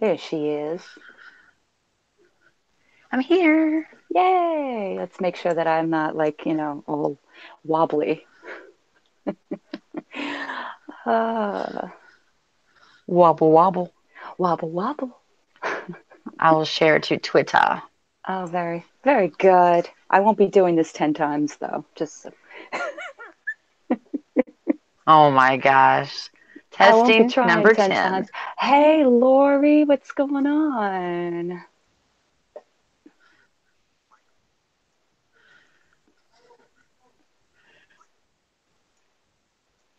There she is. I'm here. Yay! Let's make sure that I'm not like, all wobbly. Uh, Wobble wobble. wobble, wobble. I will share to Twitter. Oh, very, very good. I won't be doing this 10 times though. Oh my gosh. I won't be Testing trying number 10 10. times. Hey, Lori, what's going on?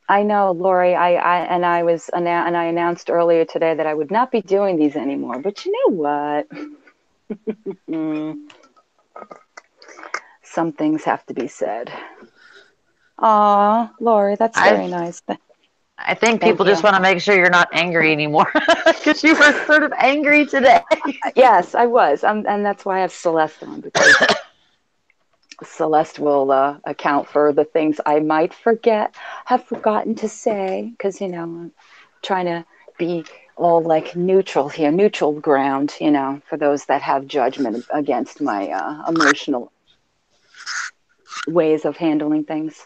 I know, Lori. I announced earlier today that I would not be doing these anymore. But you know what? Mm, some things have to be said. Aw, Lori, that's I very nice. I think Thank people just you. want to make sure you're not angry anymore because you were sort of angry today. Yes, I was. And that's why I have Celeste on because Celeste will account for the things I might have forgotten to say. Because, I'm trying to be all like neutral here, neutral ground, for those that have judgment against my emotional ways of handling things.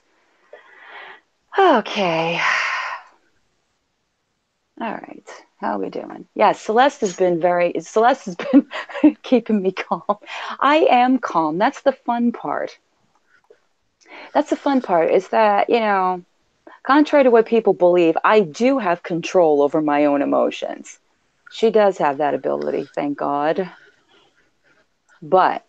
Okay. All right. How are we doing? Yeah, Celeste has been keeping me calm. I am calm. That's the fun part. That's the fun part is that, contrary to what people believe, I do have control over my own emotions. She does have that ability, thank God. But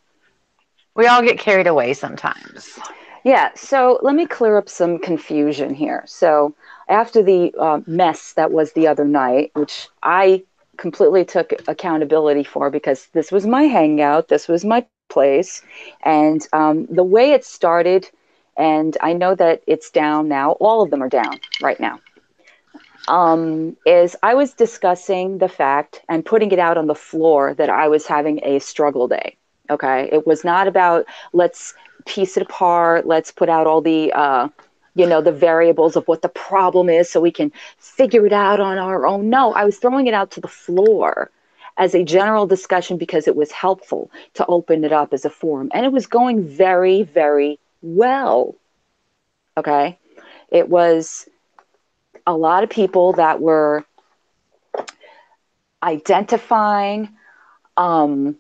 We all get carried away sometimes. yeah, so let me clear up some confusion here. So, after the mess that was the other night, which I completely took accountability for because this was my hangout, this was my place, and the way it started, and I know that it's down now, all of them are down right now, is I was discussing the fact and putting it out on the floor that I was having a struggle day. Okay. It was not about let's piece it apart, let's put out all the variables of what the problem is so we can figure it out on our own. No, I was throwing it out to the floor as a general discussion because it was helpful to open it up as a forum. And it was going very, very well. Okay. It was a lot of people that were identifying um,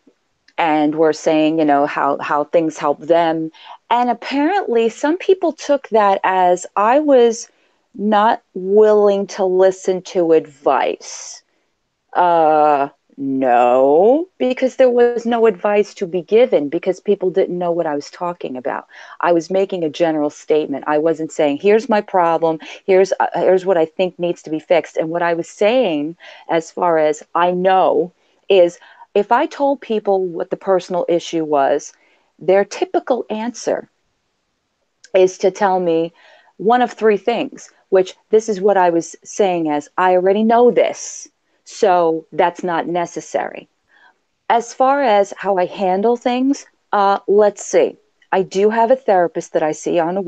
and were saying, how things help them. And apparently, some people took that as I was not willing to listen to advice. Uh, no, because there was no advice to be given because people didn't know what I was talking about. I was making a general statement. I wasn't saying, here's my problem, here's what I think needs to be fixed. And what I was saying, as far as I know, is if I told people what the personal issue was, their typical answer is to tell me one of three things, which this is what I was saying as I already know this, so that's not necessary. As far as how I handle things, let's see. I do have a therapist that I see on a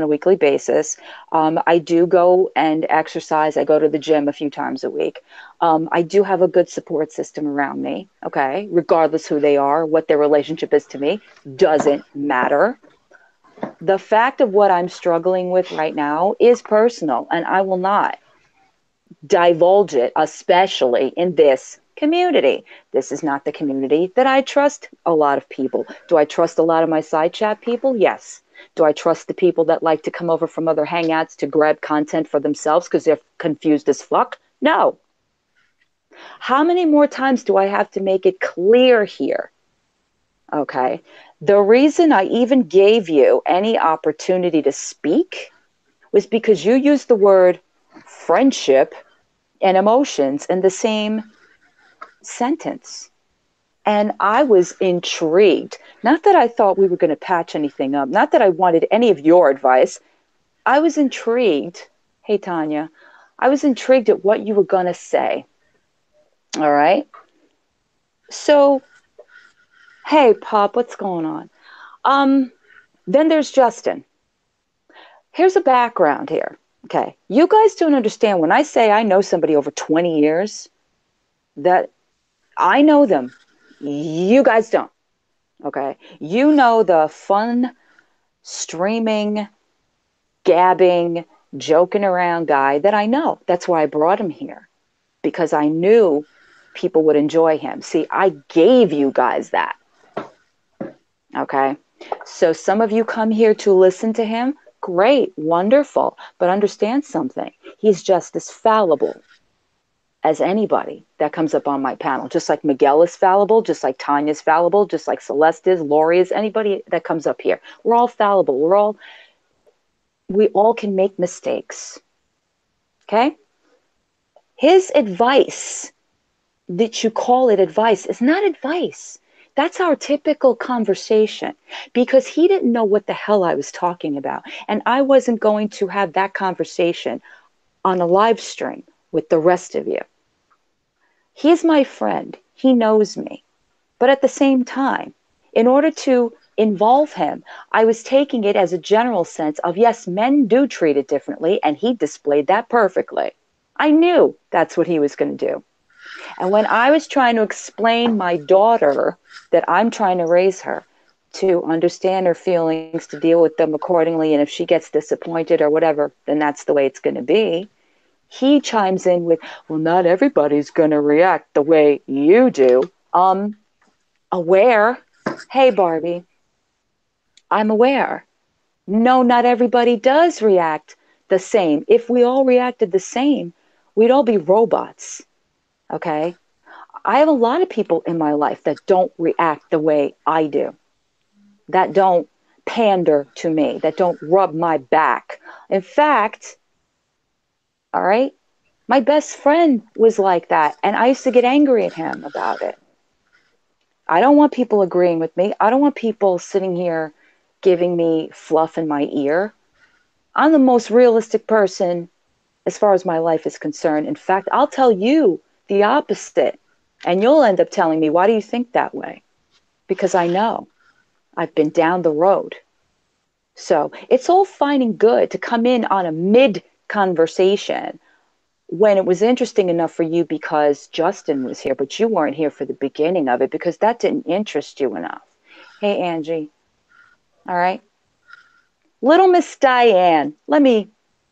weekly basis. I do go and exercise. I go to the gym a few times a week. I do have a good support system around me. Okay, regardless who they are, what their relationship is to me, doesn't matter. The fact of what I'm struggling with right now is personal, and I will not divulge it, especially in this community. This is not the community that I trust a lot of people. Do I trust a lot of my side chat people? Yes. Do I trust the people that like to come over from other hangouts to grab content for themselves because they're confused as fuck? No. How many more times do I have to make it clear here? Okay. The reason I even gave you any opportunity to speak was because you used the word friendship and emotions in the same sentence. And I was intrigued. Not that I thought we were going to patch anything up, not that I wanted any of your advice. I was intrigued. Hey, Tanya, I was intrigued at what you were going to say. All right. So, hey, Pop, what's going on? Um, then there's Justin. Here's a background here. Okay. You guys don't understand when I say I know somebody over 20 years, that I know them. You guys don't. Okay. You know the fun, streaming, gabbing, joking around guy that I know. That's why I brought him here, because I knew people would enjoy him. See, I gave you guys that. Okay. So some of you come here to listen to him. Great, wonderful. But understand something. He's just as fallible as anybody that comes up on my panel. Just like Miguel is fallible, just like Tanya's fallible, just like Celeste is, Lori is, anybody that comes up here. We're all fallible. We all can make mistakes. Okay? His advice, that you call it advice, is not advice. That's our typical conversation, because he didn't know what the hell I was talking about. And I wasn't going to have that conversation on a live stream with the rest of you. He's my friend. He knows me. But at the same time, in order to involve him, I was taking it as a general sense of, yes, men do treat it differently, and he displayed that perfectly. I knew that's what he was going to do. And when I was trying to explain my daughter that I'm trying to raise her to understand her feelings, to deal with them accordingly, and if she gets disappointed or whatever, then that's the way it's going to be, he chimes in with, well, not everybody's going to react the way you do. Aware. Hey, Barbie, I'm aware. No, not everybody does react the same. If we all reacted the same, we'd all be robots. Okay? I have a lot of people in my life that don't react the way I do, that don't pander to me, that don't rub my back. In fact, all right, my best friend was like that, and I used to get angry at him about it. I don't want people agreeing with me. I don't want people sitting here giving me fluff in my ear. I'm the most realistic person as far as my life is concerned. In fact, I'll tell you the opposite, and you'll end up telling me, why do you think that way? Because I know. I've been down the road. So it's all fine and good to come in on a mid conversation when it was interesting enough for you because Justin was here, but you weren't here for the beginning of it because that didn't interest you enough. Hey, Angie. All right. Little Miss Diane, let me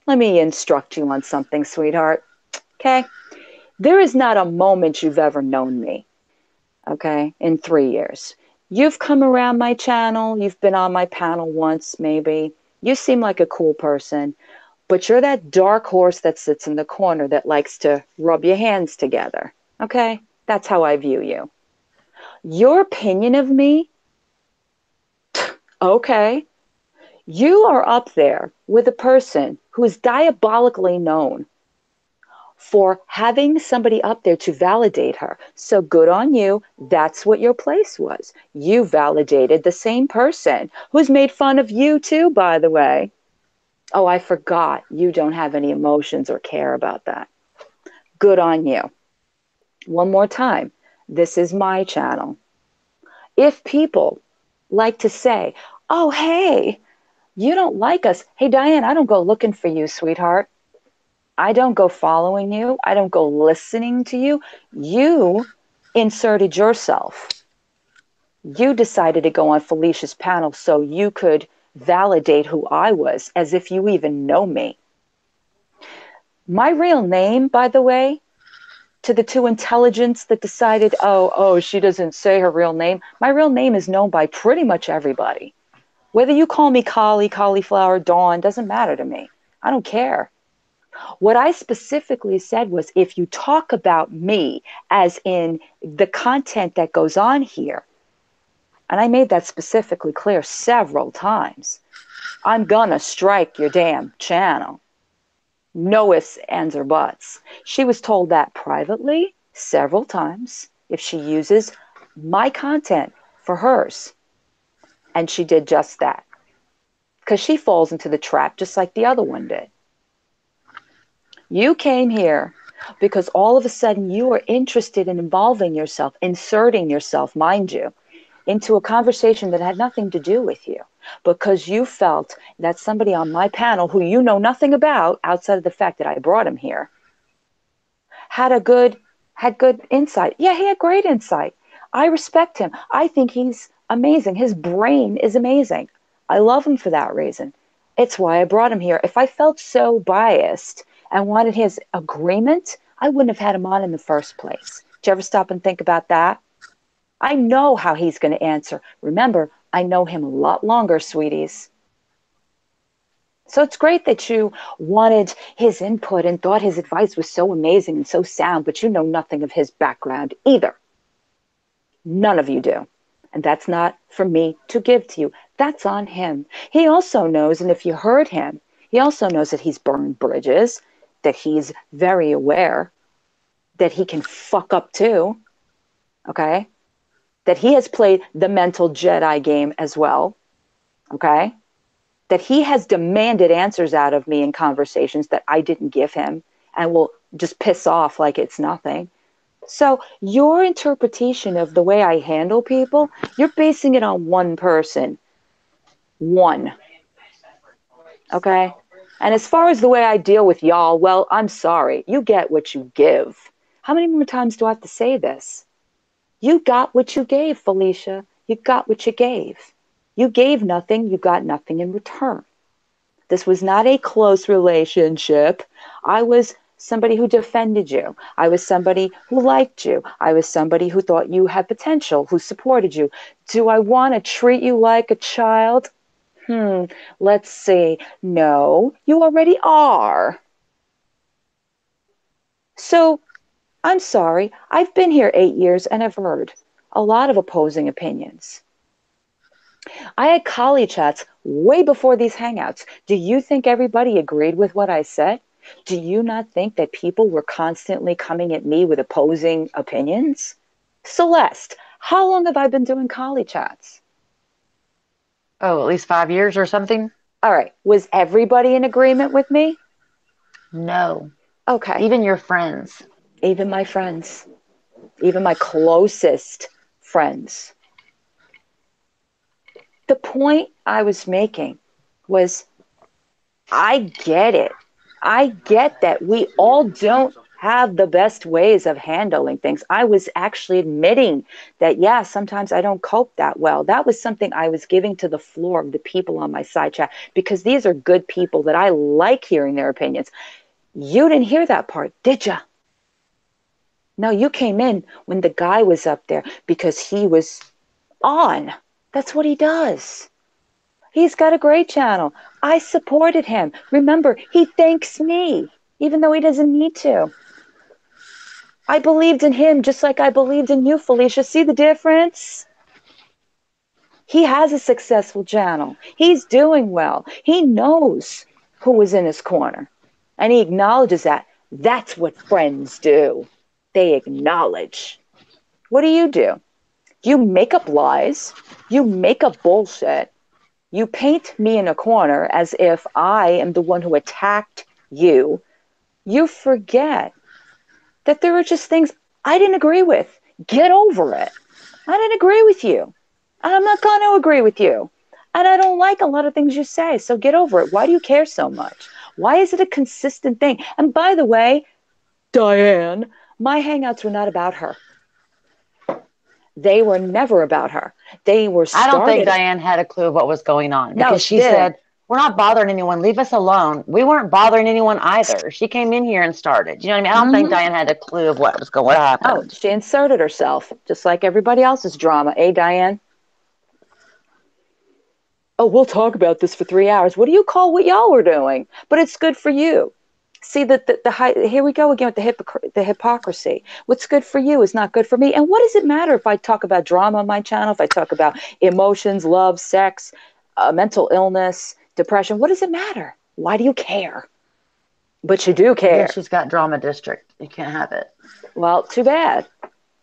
instruct you on something, sweetheart. Okay? There is not a moment you've ever known me, okay, in 3 years. You've come around my channel, you've been on my panel once, maybe. You seem like a cool person, but you're that dark horse that sits in the corner that likes to rub your hands together, okay? That's how I view you. Your opinion of me, okay, you are up there with a person who is diabolically known for having somebody up there to validate her. So good on you. That's what your place was. You validated the same person who's made fun of you too, by the way. Oh, I forgot. You don't have any emotions or care about that. Good on you. One more time. This is my channel. If people like to say, oh, hey, you don't like us. Hey, Diane, I don't go looking for you, sweetheart. I don't go following you. I don't go listening to you. You inserted yourself. You decided to go on Felicia's panel so you could validate who I was as if you even know me. My real name, by the way, to the two intelligents that decided, oh, she doesn't say her real name. My real name is known by pretty much everybody. Whether you call me Choly, cauliflower, Dawn, doesn't matter to me. I don't care. What I specifically said was if you talk about me as in the content that goes on here, and I made that specifically clear several times, I'm gonna strike your damn channel. No ifs, ands, or buts. She was told that privately several times if she uses my content for hers. And she did just that. Because she falls into the trap just like the other one did. You came here because all of a sudden you were interested in involving yourself, inserting yourself, mind you, into a conversation that had nothing to do with you because you felt that somebody on my panel who you know nothing about outside of the fact that I brought him here had a good had good insight. Yeah, he had great insight. I respect him. I think he's amazing. His brain is amazing. I love him for that reason. It's why I brought him here. If I felt so biased and wanted his agreement, I wouldn't have had him on in the first place. Did you ever stop and think about that? I know how he's going to answer. Remember, I know him a lot longer, sweeties. So it's great that you wanted his input and thought his advice was so amazing and so sound, but you know nothing of his background either. None of you do. And that's not for me to give to you. That's on him. He also knows, and if you heard him, he also knows that he's burned bridges, that he's very aware, that he can fuck up too, okay? That he has played the mental Jedi game as well, okay? That he has demanded answers out of me in conversations that I didn't give him and will just piss off like it's nothing. So your interpretation of the way I handle people, you're basing it on one person. One. Okay? And as far as the way I deal with y'all, well, I'm sorry. You get what you give. How many more times do I have to say this? You got what you gave, Felicia. You got what you gave. You gave nothing, you got nothing in return. This was not a close relationship. I was somebody who defended you. I was somebody who liked you. I was somebody who thought you had potential, who supported you. Do I want to treat you like a child? Let's see. No, you already are. So I'm sorry. I've been here 8 years and I've heard a lot of opposing opinions. I had collie chats way before these hangouts. Do you think everybody agreed with what I said? Do you not think that people were constantly coming at me with opposing opinions? Celeste, how long have I been doing collie chats? Oh, at least 5 years or something? All right. Was everybody in agreement with me? No. Okay. Even your friends. Even my friends, even my closest friends. The point I was making was I get it. I get that we all don't have the best ways of handling things. I was actually admitting that, yeah, sometimes I don't cope that well. That was something I was giving to the floor of the people on my side chat because these are good people that I like hearing their opinions. You didn't hear that part, did you? No, you came in when the guy was up there because he was on. That's what he does. He's got a great channel. I supported him. Remember, he thanks me, even though he doesn't need to. I believed in him just like I believed in you, Felicia. See the difference? He has a successful channel. He's doing well. He knows who was in his corner. And he acknowledges that. That's what friends do. They acknowledge. What do? You make up lies. You make up bullshit. You paint me in a corner as if I am the one who attacked you. You forget that there are just things I didn't agree with. Get over it. I didn't agree with you. And I'm not going to agree with you. And I don't like a lot of things you say. So get over it. Why do you care so much? Why is it a consistent thing? And by the way, Diane, my hangouts were not about her. They were never about her. They were I don't think started. Diane had a clue of what was going on No, because she she didn't. said, "We're not bothering anyone. Leave us alone." We weren't bothering anyone either. She came in here and started. You know what I mean? I don't think Mm-hmm. Diane had a clue of what Oh, happened. she inserted herself, just like everybody else's drama. Eh, Diane? Oh, we'll talk about this for 3 hours. What do you call what y'all were doing? But it's good for you. See that here we go again with the hypocrisy. What's good for you is not good for me. And what does it matter if I talk about drama on my channel? If I talk about emotions, love, sex, mental illness, depression? What does it matter? Why do you care? But you do Again, care. she's got drama district. You can't have it. Well, too bad.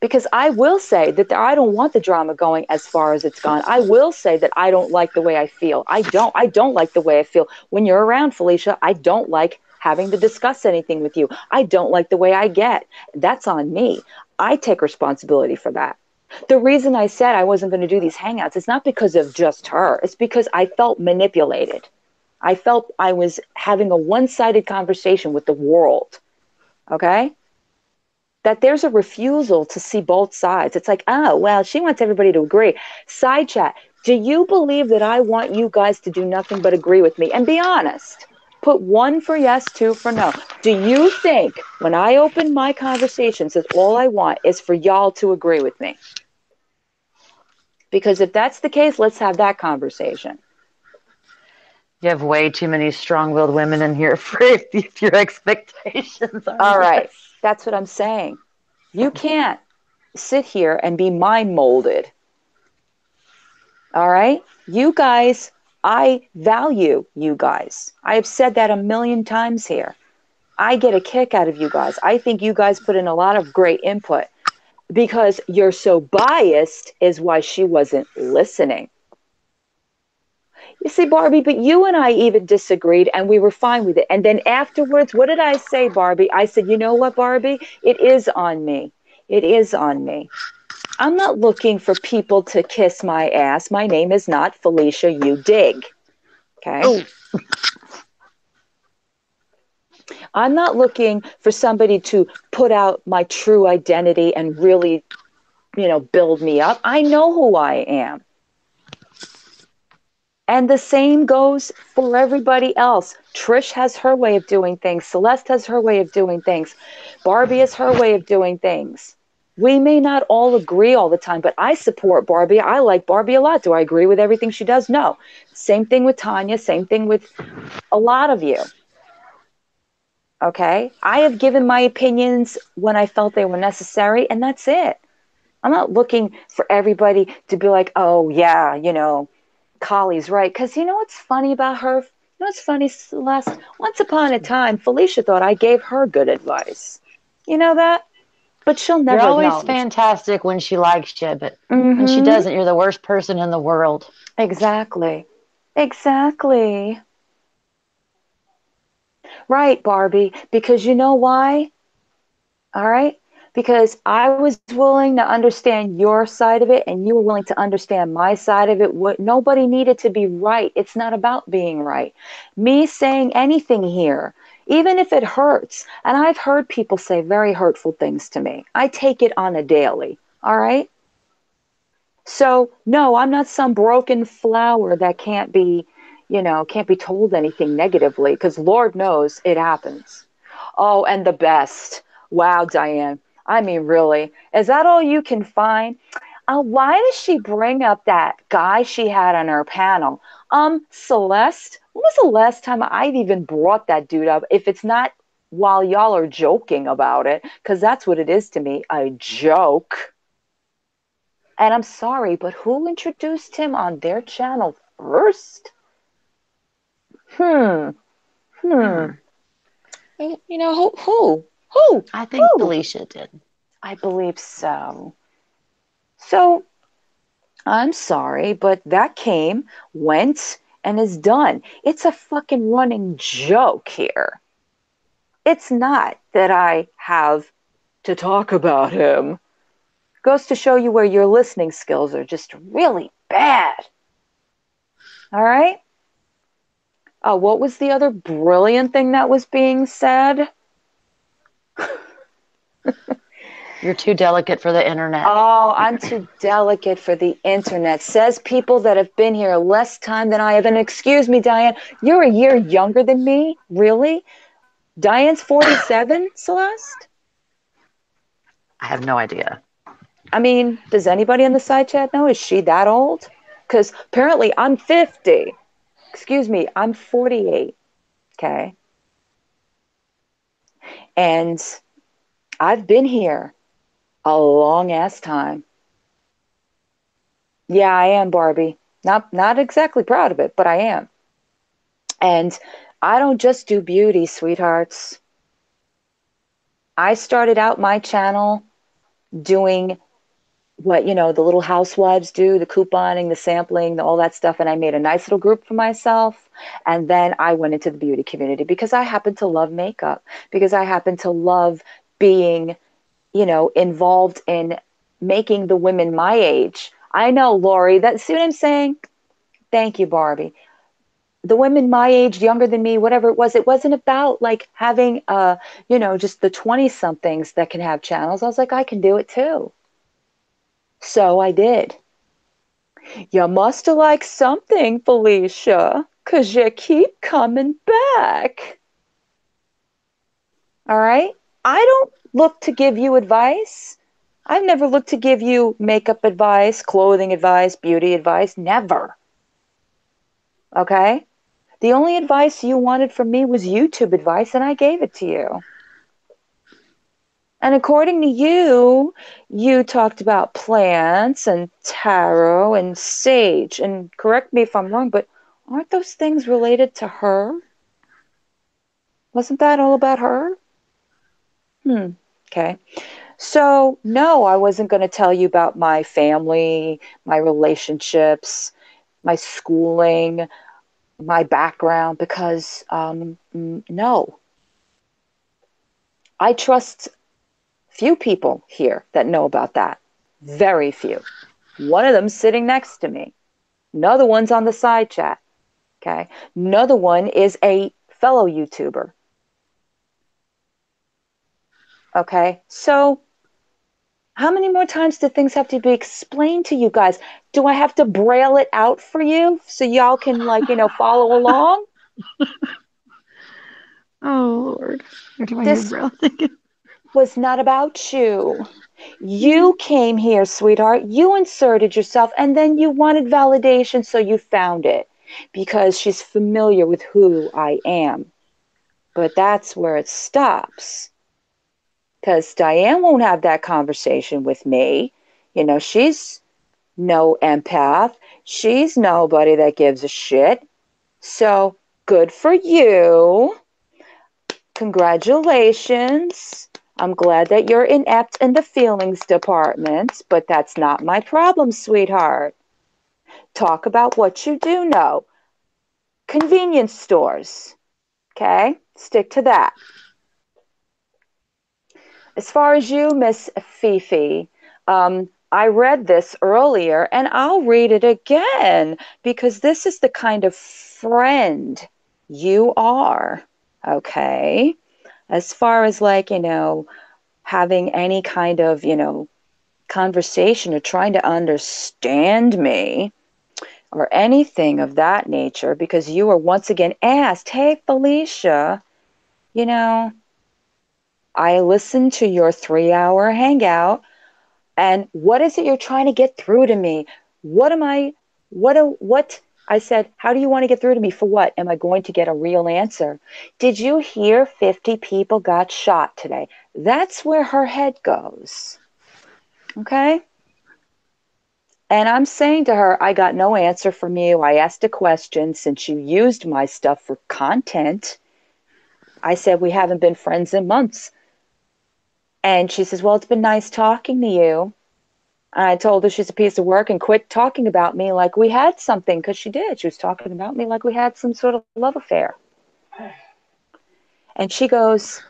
Because I will say that I don't want the drama going as far as it's gone. I will say that I don't like the way I feel. I don't like the way I feel when you're around, Felicia. I don't like having to discuss anything with you. I don't like the way I get. That's on me. I take responsibility for that. The reason I said I wasn't going to do these hangouts is not because of just her. It's because I felt manipulated. I felt I was having a one-sided conversation with the world. Okay? that there's a refusal to see both sides. It's like, oh, well, she wants everybody to agree. Side chat, do you believe that I want you guys to do nothing but agree with me? And be honest. Put one for yes, two for no. Do you think when I open my conversations that all I want is for y'all to agree with me? Because if that's the case, let's have that conversation. You have way too many strong-willed women in here for if your expectations are All right. yes. That's what I'm saying. You can't sit here and be mind molded. All right. You guys, I value you guys. I have said that a million times here. I get a kick out of you guys. I think you guys put in a lot of great input. Because you're so biased is why she wasn't listening. You see, Barbie, but you and I even disagreed and we were fine with it. And then afterwards, what did I say, Barbie? I said, you know what, Barbie? It is on me. It is on me. I'm not looking for people to kiss my ass. My name is not Felicia, you dig. Okay. Oh, I'm not looking for somebody to put out my true identity and really, build me up. I know who I am. And the same goes for everybody else. Trish has her way of doing things. Celeste has her way of doing things. Barbie has her way of doing things. We may not all agree all the time, but I support Barbie. I like Barbie a lot. Do I agree with everything she does? No. Same thing with Tanya. Same thing with a lot of you. Okay. I have given my opinions when I felt they were necessary, and that's it. I'm not looking for everybody to be like, oh, yeah, Choly's right. Because you know what's funny about her? You know what's funny, Celeste? Once upon a time, Felicia thought I gave her good advice. You know that? But she'll you're never always acknowledge. fantastic when she likes you, but when she Mm-hmm. doesn't, you're the worst person in the world. Exactly. Exactly. Right, Barbie. Because you know why? All right. Because I was willing to understand your side of it and you were willing to understand my side of it. What nobody needed to be right. It's not about being right. Me saying anything here, even if it hurts, and I've heard people say very hurtful things to me. I take it on a daily. All right. So no, I'm not some broken flower that can't be told anything negatively because Lord knows it happens. Oh, and the best. Wow, Diane. I mean, really, is that all you can find? Why does she bring up that guy she had on her panel? Celeste, when was the last time I've even brought that dude up? If it's not while y'all are joking about it, because that's what it is to me, a joke. And I'm sorry, but who introduced him on their channel first? Hmm, hmm. Hmm. Who? I think Who? Felicia did. I believe so. So I'm sorry, but that came, went, and is done. It's a fucking running joke here. It's not that I have to talk about him. Goes to show you where your listening skills are just really bad. All right? What was the other brilliant thing that was being said? You're too delicate for the internet. Oh, I'm too delicate for the internet. Says people that have been here less time than I have. And excuse me, Diane, you're a year younger than me? Really? Diane's 47, Celeste? I have no idea. I mean, does anybody in the side chat know? Is she that old? Because apparently I'm 50. Excuse me, I'm 48. Okay. And I've been here a long ass time. Yeah, I am, Barbie. Not exactly proud of it, but I am. And I don't just do beauty, sweethearts. I started out my channel doing what, the little housewives do, the couponing, the sampling, all that stuff. And I made a nice little group for myself. And then I went into the beauty community because I happen to love makeup, because I happen to love being, involved in making the women my age. I know, Lori, see what I'm saying? Thank you, Barbie. the women my age, younger than me, whatever it wasn't about like having, just the 20 somethings that can have channels. I was like, I can do it too. So I did. You must have liked something, Felicia, 'cause you keep coming back. All right? I don't look to give you advice. I've never looked to give you makeup advice, clothing advice, beauty advice. Never. Okay? The only advice you wanted from me was YouTube advice, and I gave it to you. And according to you, you talked about plants and tarot and sage. And correct me if I'm wrong, but aren't those things related to her? Wasn't that all about her? Hmm. Okay. So, no, I wasn't going to tell you about my family, my relationships, my schooling, my background, because no, I trust few people here that know about that. Very few. One of them sitting next to me. Another one's on the side chat. Okay. Another one is a fellow YouTuber. Okay. So, how many more times do things have to be explained to you guys? Do I have to braille it out for you so y'all can, like, follow along? Oh Lord, what do I hear, This bro? was not about you. You came here, sweetheart. You inserted yourself and then you wanted validation, so you found it because she's familiar with who I am. But that's where it stops because Diane won't have that conversation with me. She's no empath. She's nobody that gives a shit. So good for you. Congratulations. I'm glad that you're inept in the feelings department, but that's not my problem, sweetheart. Talk about what you do know. Convenience stores. Okay? Stick to that. As far as you, Miss Fifi, I read this earlier and I'll read it again because this is the kind of friend you are. Okay? As far as like, having any kind of, conversation or trying to understand me or anything of that nature, because you were once again asked, hey, Felicia, you know, I listened to your 3 hour hangout, and what is it you're trying to get through to me? What am I, what? I said, how do you want to get through to me? For what? Am I going to get a real answer? Did you hear 50 people got shot today? That's where her head goes. Okay? And I'm saying to her, I got no answer from you. I asked a question since you used my stuff for content. I said, we haven't been friends in months. And she says, well, it's been nice talking to you. And I told her she's a piece of work and quit talking about me like we had something, because she did. She was talking about me like we had some sort of love affair. And she goes,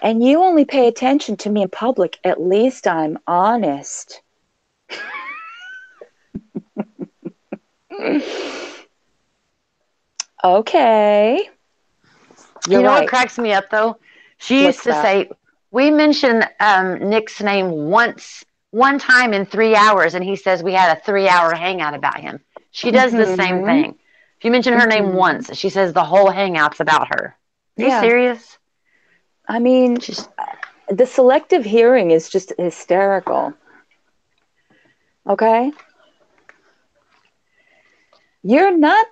and you only pay attention to me in public. At least I'm honest. Okay. You're You know what right. cracks me up though? She used What's to that? say, we mentioned Nick's name one time in 3 hours, and he says we had a 3 hour hangout about him. She does the same Mm-hmm. thing. If you mention her name Mm-hmm. once, she says the whole hangout's about her. Are you Yeah. serious? I mean, She's the selective hearing is just hysterical. Okay? You're not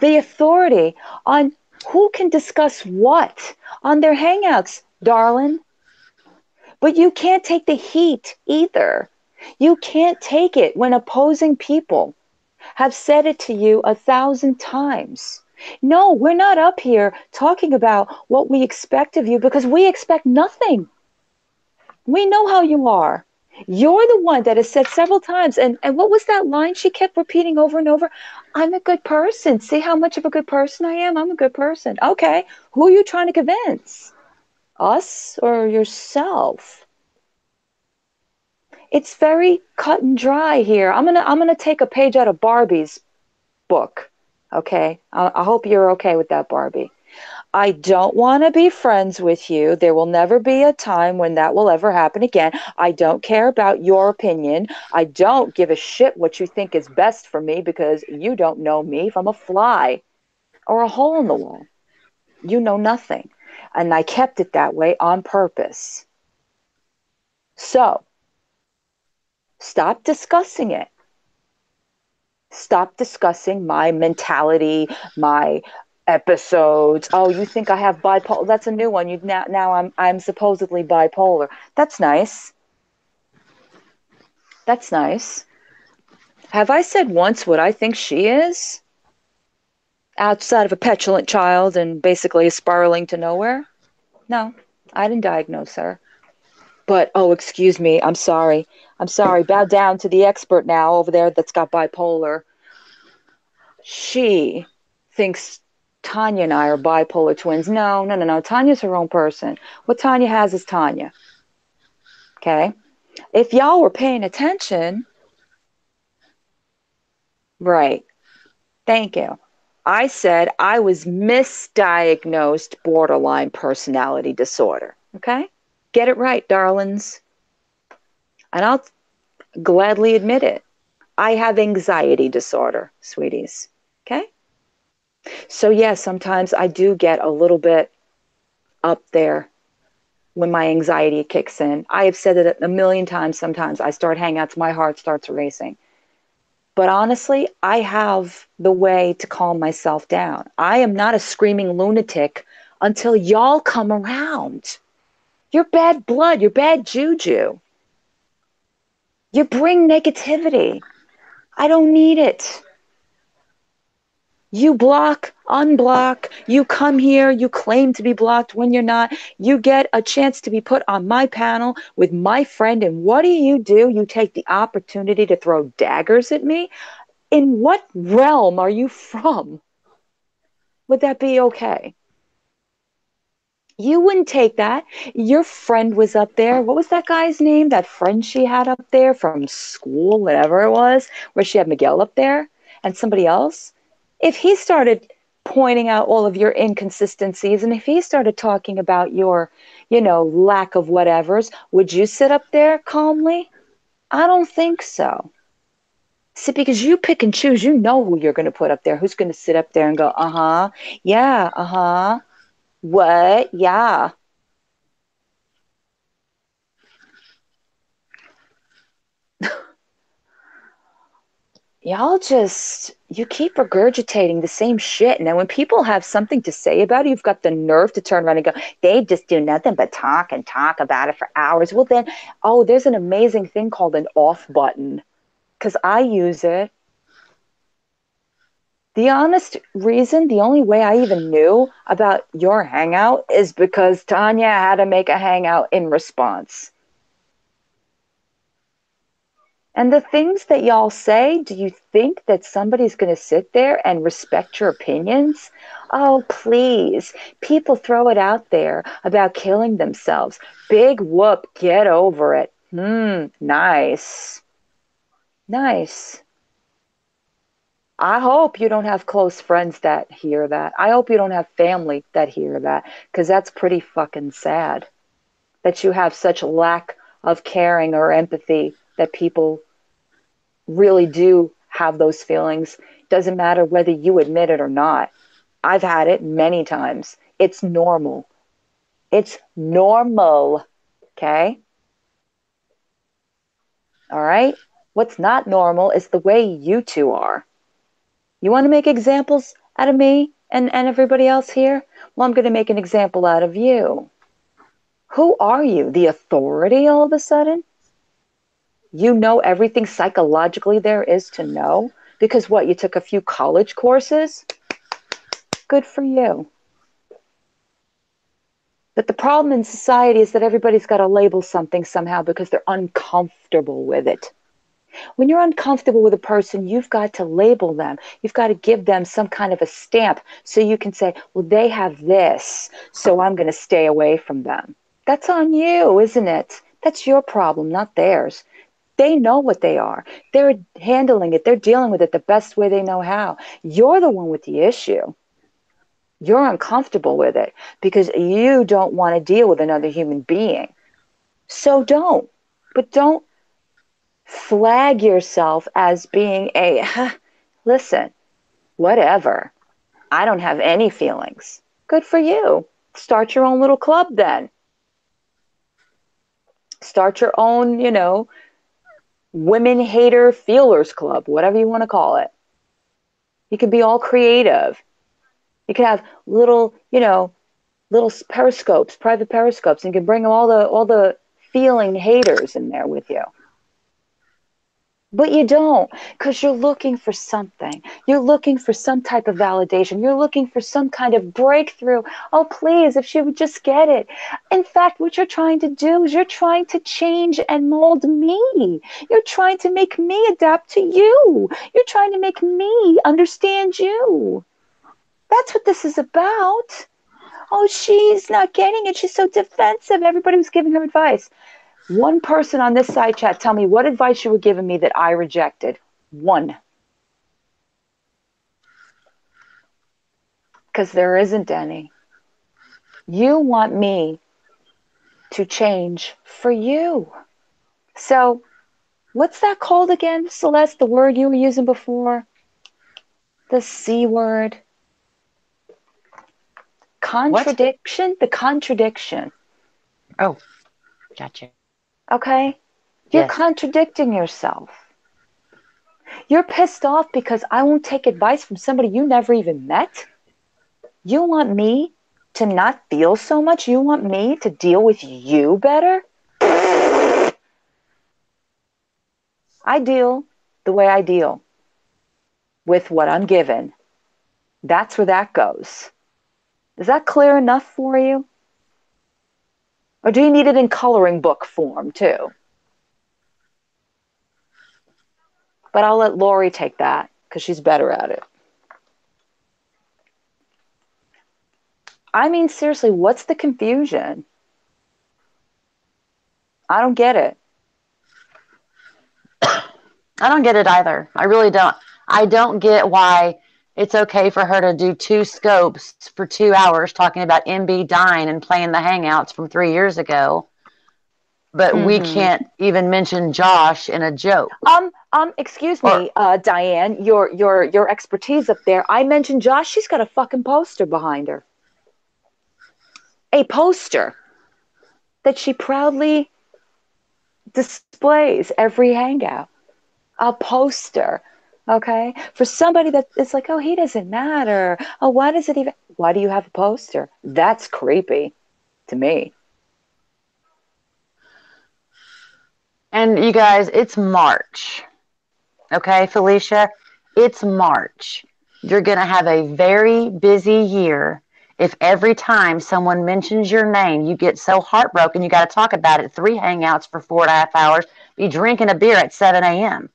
the authority on who can discuss what on their hangouts, darling. But you can't take the heat either. You can't take it when opposing people have said it to you 1,000 times. No, we're not up here talking about what we expect of you because we expect nothing. We know how you are. You're the one that has said several times, and what was that line she kept repeating over and over? I'm a good person. See how much of a good person I am? I'm a good person. Okay, who are you trying to convince? Us or yourself? It's very cut and dry here. I'm gonna take a page out of Barbie's book. Okay? I hope you're okay with that, Barbie. I don't want to be friends with you. There will never be a time when that will ever happen again. I don't care about your opinion. I don't give a shit what you think is best for me because you don't know me from a fly or a hole in the wall. You know nothing. And I kept it that way on purpose. So stop discussing it. Stop discussing my mentality, my episodes. Oh, you think I have bipolar? That's a new one. You now I'm supposedly bipolar. That's nice. That's nice. Have I said once what I think she is? Outside of a petulant child and basically spiraling to nowhere? No, I didn't diagnose her. But oh, excuse me. I'm sorry. I'm sorry. Bow down to the expert now over there that's got bipolar. She thinks Tanya and I are bipolar twins. No, no, no, no. Tanya's her own person. What Tanya has is Tanya. Okay? If y'all were paying attention, right. Thank you. I said I was misdiagnosed borderline personality disorder. Okay? Get it right, darlings. And I'll gladly admit it. I have anxiety disorder, sweeties. Okay? So, yeah, sometimes I do get a little bit up there when my anxiety kicks in. I have said it a million times. Sometimes I start hangouts, my heart starts racing. But honestly, I have the way to calm myself down. I am not a screaming lunatic until y'all come around. You're bad blood, you're bad juju. You bring negativity. I don't need it. You block, unblock, you come here, you claim to be blocked when you're not. You get a chance to be put on my panel with my friend, and what do? You take the opportunity to throw daggers at me? In what realm are you from? Would that be okay? You wouldn't take that. Your friend was up there. What was that guy's name? That friend she had up there from school, whatever it was, where she had Miguel up there and somebody else. If he started pointing out all of your inconsistencies and if he started talking about your, lack of whatevers, would you sit up there calmly? I don't think so. See, because you pick and choose, you know who you're going to put up there, who's going to sit up there and go, uh huh, yeah, uh huh, what, yeah. Y'all you keep regurgitating the same shit. And then when people have something to say about it, you've got the nerve to turn around and go, they just do nothing but talk and talk about it for hours. Well, then, oh, there's an amazing thing called an off button because I use it. The honest reason, the only way I even knew about your hangout is because Tanya had to make a hangout in response. And the things that y'all say, do you think that somebody's going to sit there and respect your opinions? Oh, please. People throw it out there about killing themselves. Big whoop, get over it. Nice. Nice. I hope you don't have close friends that hear that. I hope you don't have family that hear that, because that's pretty fucking sad that you have such lack of caring or empathy that people really do have those feelings. Doesn't matter whether you admit it or not. I've had it many times. It's normal. It's normal. Okay? All right? What's not normal is the way you two are. You want to make examples out of me and everybody else here? Well, I'm going to make an example out of you. Who are you? The authority all of a sudden? You know everything psychologically there is to know? Because what, you took a few college courses? Good for you. But the problem in society is that everybody's got to label something somehow because they're uncomfortable with it. When you're uncomfortable with a person, you've got to label them. You've got to give them some kind of a stamp so you can say, well, they have this, so I'm going to stay away from them. That's on you, isn't it? That's your problem, not theirs. They know what they are. They're handling it. They're dealing with it the best way they know how. You're the one with the issue. You're uncomfortable with it because you don't want to deal with another human being. So don't. But don't flag yourself as being a, listen, whatever. I don't have any feelings. Good for you. Start your own little club then. Start your own, women hater feelers club, whatever you want to call it. You can be all creative. You can have little periscopes, private periscopes, and you can bring all the feeling haters in there with you. But you don't, because you're looking for something. You're looking for some type of validation. You're looking for some kind of breakthrough. Oh, please, if she would just get it. In fact, what you're trying to do is you're trying to change and mold me. You're trying to make me adapt to you. You're trying to make me understand you. That's what this is about. Oh, she's not getting it. She's so defensive. Everybody was giving her advice. One person on this side chat, tell me what advice you were giving me that I rejected. One. Because there isn't any. You want me to change for you. So, what's that called again, Celeste? The word you were using before? The C word. What? Contradiction? The contradiction. Oh, gotcha. Okay? You're Yes. contradicting yourself. You're pissed off because I won't take advice from somebody you never even met. You want me to not feel so much? You want me to deal with you better? I deal the way I deal with what I'm given. That's where that goes. Is that clear enough for you? Or do you need it in coloring book form too? But I'll let Lori take that because she's better at it. I mean, seriously, what's the confusion? I don't get it. I don't get it either. I really don't. I don't get why it's okay for her to do two scopes for 2 hours talking about MB dying and playing the hangouts from 3 years ago, but we Mm-hmm. can't even mention Josh in a joke. Excuse Or me, Diane, your expertise up there. I mentioned Josh. She's got a fucking poster behind her. A poster that she proudly displays every hangout. A poster. Okay? For somebody that it's like, oh, he doesn't matter. Oh, why does it even why do you have a poster? That's creepy to me. and you guys, it's March. Okay, Felicia, it's March. You're going to have a very busy year if every time someone mentions your name, you get so heartbroken you got to talk about it. 3 hangouts for 4.5 hours, be drinking a beer at 7 a.m.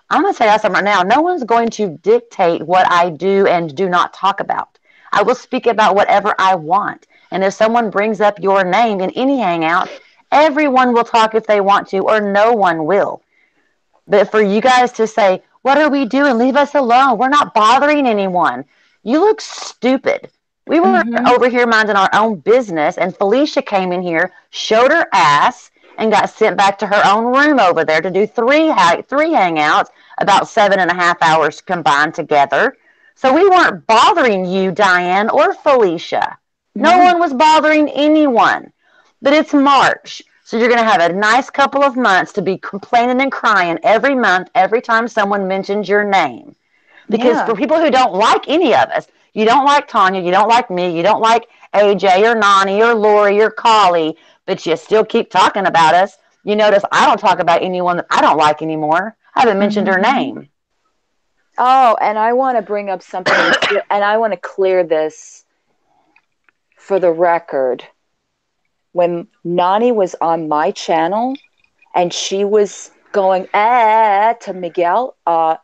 I'm going to tell you something right now. No one's going to dictate what I do and do not talk about. I will speak about whatever I want. And if someone brings up your name in any hangout, everyone will talk if they want to, or no one will. But for you guys to say, what are we doing? Leave us alone. We're not bothering anyone. You look stupid. We were Mm-hmm. over here minding our own business, and Felicia came in here, showed her ass, and got sent back to her own room over there to do three hangouts, about 7.5 hours combined together. So we weren't bothering you, Diane, or Felicia. No No. one was bothering anyone. But it's March. So you're going to have a nice couple of months to be complaining and crying every month, every time someone mentions your name. Because Yeah. for people who don't like any of us, you don't like Tanya, you don't like me, you don't like AJ or Nani or Lori or Choly, but you still keep talking about us. You notice I don't talk about anyone that I don't like anymore. I haven't mentioned her Mm-hmm. name. Oh, and I want to bring up something and I want to clear this for the record. When Nani was on my channel and she was going to Miguel,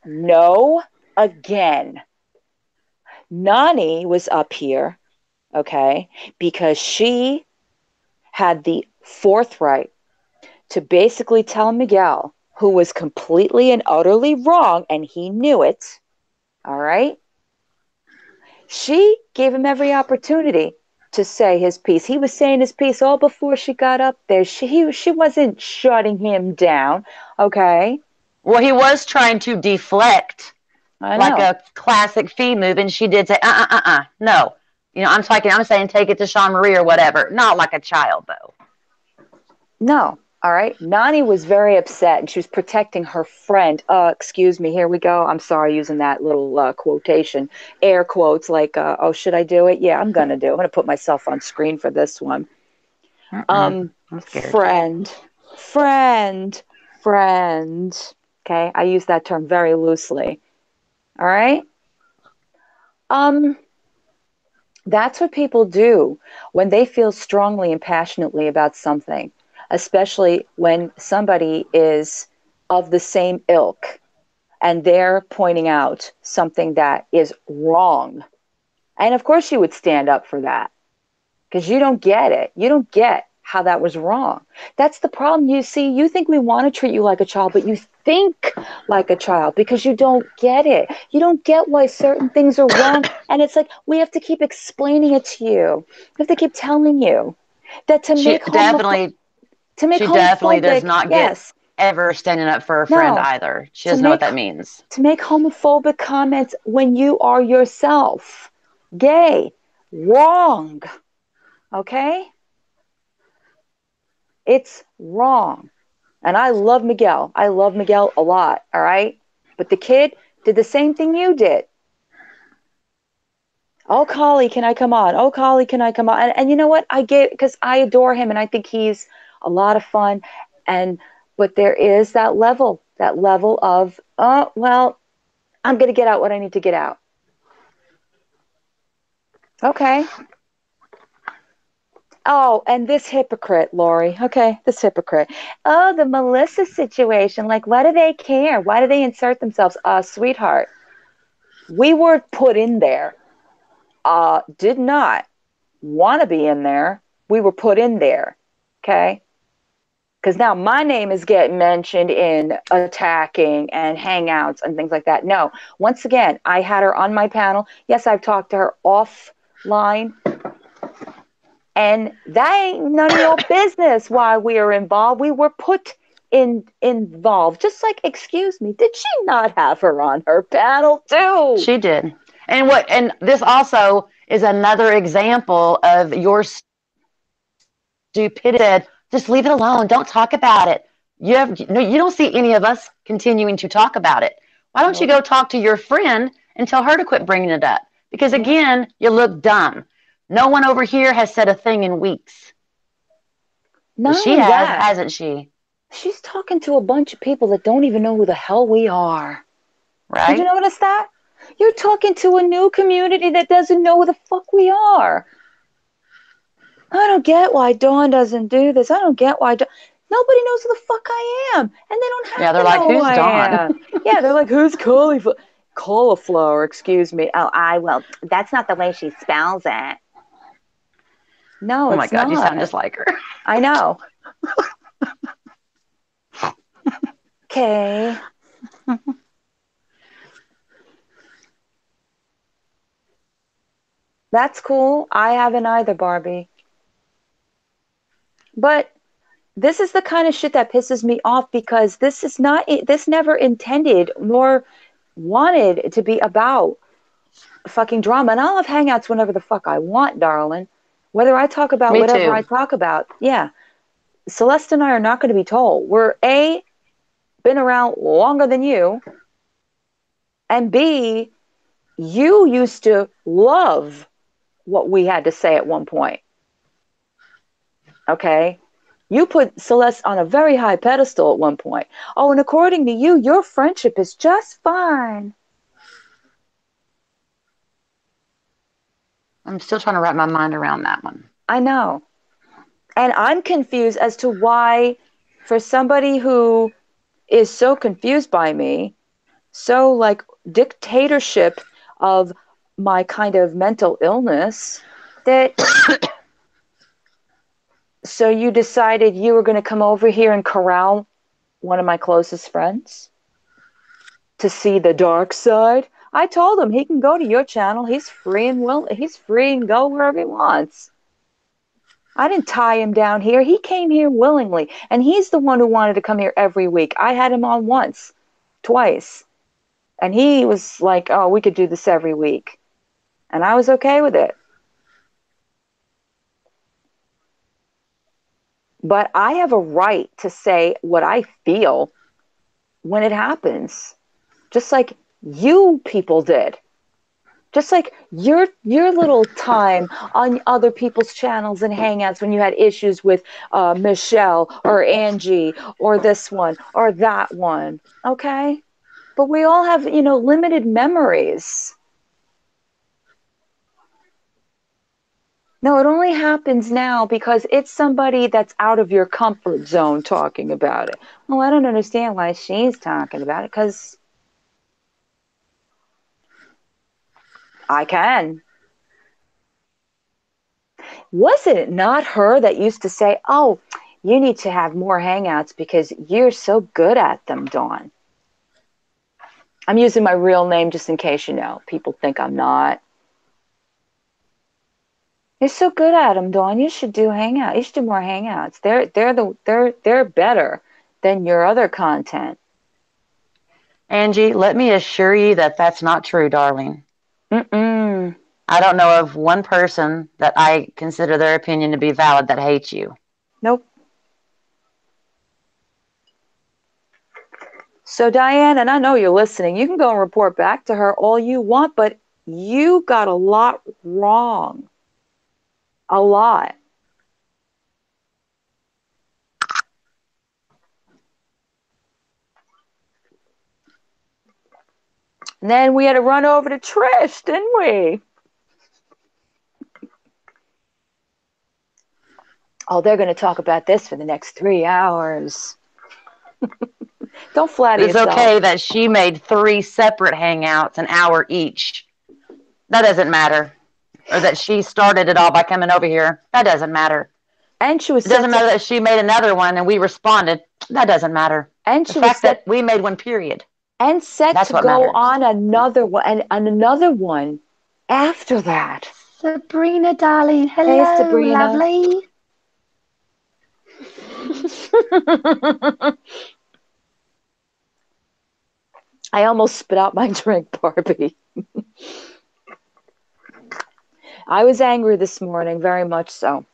no again. Nani was up here, okay, because she had the forthright to basically tell Miguel. who was completely and utterly wrong, and he knew it. All right. She gave him every opportunity to say his piece. He was saying his piece all before she got up there. She wasn't shutting him down. Okay. Well, he was trying to deflect I like know. a classic fee move, and she did say, no. I'm saying take it to Sean Marie or whatever. Not like a child, though. No. All right. Nani was very upset and she was protecting her friend. Excuse me. Here we go. I'm sorry using that little quotation, air quotes like, oh, should I do it? Yeah, I'm going to do it. I'm going to put myself on screen for this one. I'm scared. Friend, friend, friend. Okay. I use that term very loosely. All right. Um, That's what people do when they feel strongly and passionately about something, especially when somebody is of the same ilk and they're pointing out something that is wrong. And of course, you would stand up for that because you don't get it. You don't get how that was wrong. That's the problem. You see, you think we want to treat you like a child, but you think like a child because you don't get it. You don't get why certain things are wrong. And it's like we have to keep explaining it to you. We have to keep telling you that She definitely, to make she definitely does homophobic, not get yes, ever standing up for a friend no, either. She to doesn't know what make that means. to make homophobic comments when you are yourself gay, wrong. Okay? It's wrong. And I love Miguel. I love Miguel a lot. All right. But the kid did the same thing you did. Oh, Choly, can I come on? Oh, Choly, can I come on? And you know what? I get because I adore him and I think he's a lot of fun. And but there is that level of, oh, well, I'm going to get out what I need to get out. Okay. Oh, and this hypocrite, Lori. Okay, this hypocrite. Oh, the Melissa situation. Like, why do they care? Why do they insert themselves? Sweetheart, we were put in there. Did not want to be in there. We were put in there. Okay. Because now my name is getting mentioned in attacking and hangouts and things like that. No, once again, I had her on my panel. Yes, I've talked to her offline. And that ain't none of your business why we are involved. We were put involved. Just like, excuse me, did she not have her on her panel too? She did. And this also is another example of your stupidity. Said, just leave it alone. Don't talk about it. You don't see any of us continuing to talk about it. Why don't you Nope. go talk to your friend and tell her to quit bringing it up? Because Yeah. again, you look dumb. No one over here has said a thing in weeks, but Not she only has, that, hasn't she? she's talking to a bunch of people that don't even know who the hell we are. Did you Right? notice that? You're talking to a new community that doesn't know who the fuck we are. I don't get why Dawn doesn't do this. I don't get why nobody knows who the fuck I am, and they don't Yeah, have they're to like, know who who's I Dawn? am. Yeah, they're like, who's cauliflower? Excuse me. Oh, I well, that's not the way she spells it. No, Oh my it's God, you sound not. just like her. I know. Okay, that's cool. I haven't either, Barbie. But this is the kind of shit that pisses me off because this never intended nor wanted to be about fucking drama. And I'll have hangouts whenever the fuck I want, darling. Whether I talk about Me whatever I too. talk about, yeah. Celeste and I are not going to be told. We're A, been around longer than you, and B, you used to love what we had to say at one point. Okay? You put Celeste on a very high pedestal at one point. Oh, and according to you, your friendship is just fine. I'm still trying to wrap my mind around that one. I know. And I'm confused as to why, for somebody who is so confused by me, so like dictatorship of my kind of mental illness, that so you decided you were going to come over here and corral one of my closest friends, to see the dark side. I told him he can go to your channel. He's free and go wherever he wants. I didn't tie him down here. He came here willingly, and he's the one who wanted to come here every week. I had him on once, twice, and he was like, "Oh, we could do this every week." And I was okay with it. But I have a right to say what I feel when it happens, just like you people did. Just like your little time on other people's channels and hangouts when you had issues with Michelle or Angie or this one or that one, okay? But we all have, limited memories. No, it only happens now because it's somebody that's out of your comfort zone talking about it. Well, I don't understand why she's talking about it because I can. Was it not her that used to say, "Oh, you need to have more hangouts because you're so good at them, Dawn"? I'm using my real name just in case people think I'm not. You're so good at them, Dawn. You should do hangouts. You should do more hangouts. They're better than your other content. Angie, let me assure you that that's not true, darling. Mm-mm. I don't know of one person that I consider their opinion to be valid that hates you. Nope. So Diane, and I know you're listening, you can go and report back to her all you want, but you got a lot wrong. A lot. And then we had to run over to Trish, didn't we? Oh, they're going to talk about this for the next 3 hours. Don't flatter It's yourself. okay that she made 3 separate hangouts, an hour each. That doesn't matter. Or that she started it all by coming over here. That doesn't matter. And she was It set doesn't to, matter that she made another one and we responded. That doesn't matter. and The she was fact that set, we made one, period. and set That's to what go matters. on another one and another one after that. Sabrina, darling. Hey, Hello, Sabrina. lovely. I almost spit out my drink, Barbie. I was angry this morning, very much so.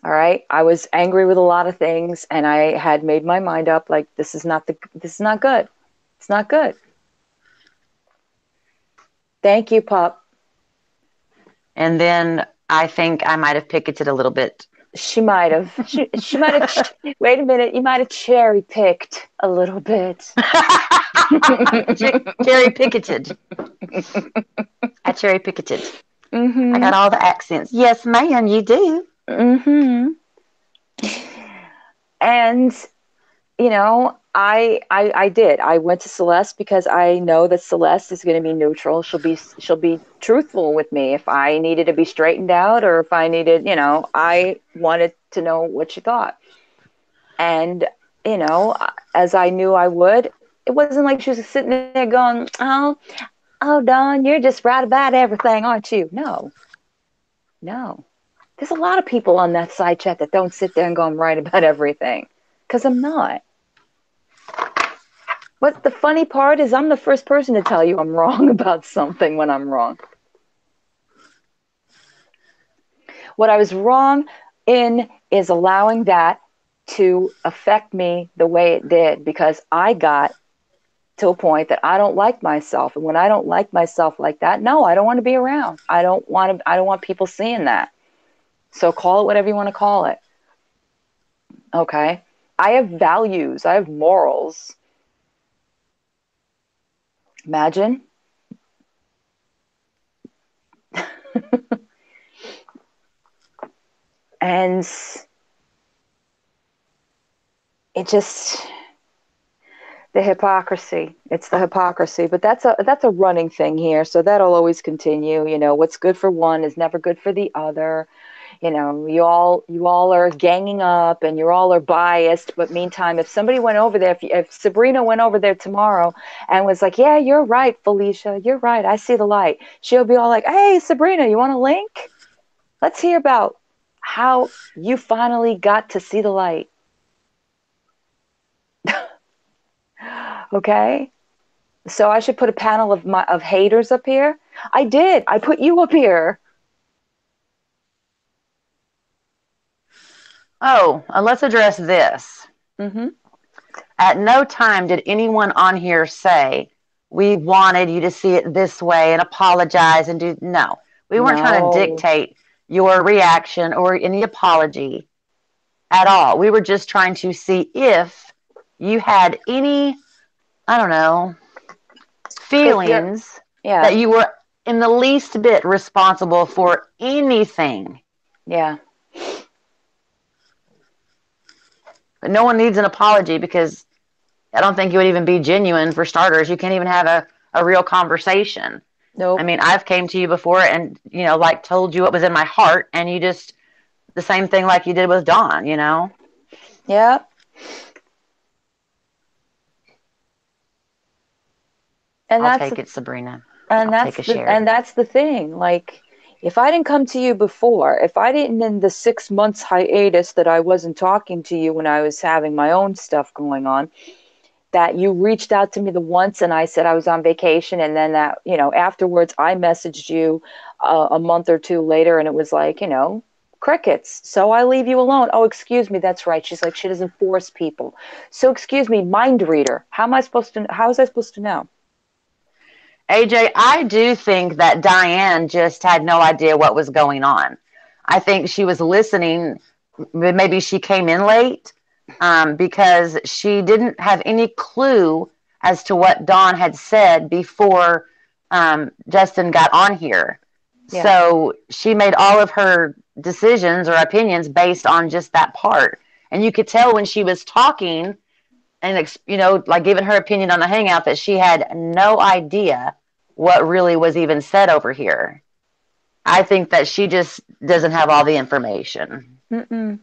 All right. I was angry with a lot of things, and I had made my mind up like this is not good. It's not good. Thank you, pup. And then I think I might have picketed a little bit. She might have. She might have. Wait a minute. You might have cherry picked a little bit. Cherry picketed. I cherry picketed. I Mm-hmm. got all the accents. Yes, ma'am, you do. Mm-hmm. And I did. I went to Celeste because I know that Celeste is going to be neutral. She'll be truthful with me if I needed to be straightened out or if I needed, I wanted to know what she thought. And as I knew I would, it wasn't like she was sitting there going, "Oh, Dawn, you're just right about everything, aren't you?" No, no. There's a lot of people on that side chat that don't sit there and go, "I'm right about everything," because I'm not. But the funny part is I'm the first person to tell you I'm wrong about something when I'm wrong. What I was wrong in is allowing that to affect me the way it did because I got to a point that I don't like myself. And when I don't like myself like that, no, I don't want to be around. I don't want people seeing that. So call it whatever you want to call it. Okay? I have values. I have morals. Imagine. And it just the hypocrisy. It's the hypocrisy, but that's a running thing here, so that'll always continue. What's good for one is never good for the other. you all are ganging up and you all are biased. But meantime, if somebody went over there, if Sabrina went over there tomorrow and was like, yeah, you're right, Felicia, you're right, I see the light, she'll be all like, hey, Sabrina, you want a link? Let's hear about how you finally got to see the light. Okay, so I should put a panel of haters up here. I did. I put you up here. Oh, and let's address this. Mm-hmm. At no time did anyone on here say, we wanted you to see it this way and apologize and do. No, we weren't trying to No. dictate your reaction or any apology at all. We were just trying to see if you had any, I don't know, If you're, feelings that yeah, you were in the least bit responsible for anything. yeah. But no one needs an apology because I don't think you would even be genuine for starters. You can't even have a real conversation. I Nope. mean, I've came to you before and, like told you what was in my heart and you just, the same thing like you did with Dawn. Yeah. And I'll that's take it, Sabrina. and I'll take that's a the share. and that's the thing. Like, if I didn't come to you before, if I didn't in the 6 months hiatus that I wasn't talking to you when I was having my own stuff going on, that you reached out to me the once and I said I was on vacation, and then that, afterwards I messaged you a month or two later and it was like, crickets. So I leave you alone. Oh, excuse me, that's right. She's like, she doesn't force people. So excuse me, mind reader. How was I supposed to know? AJ, I do think that Diane just had no idea what was going on. I think she was listening. Maybe she came in late because she didn't have any clue as to what Dawn had said before Justin got on here. Yeah. So she made all of her decisions or opinions based on just that part. And you could tell when she was talking and like giving her opinion on the hangout that she had no idea what really was even said over here. I think that she just doesn't have all the information. Mm-mm.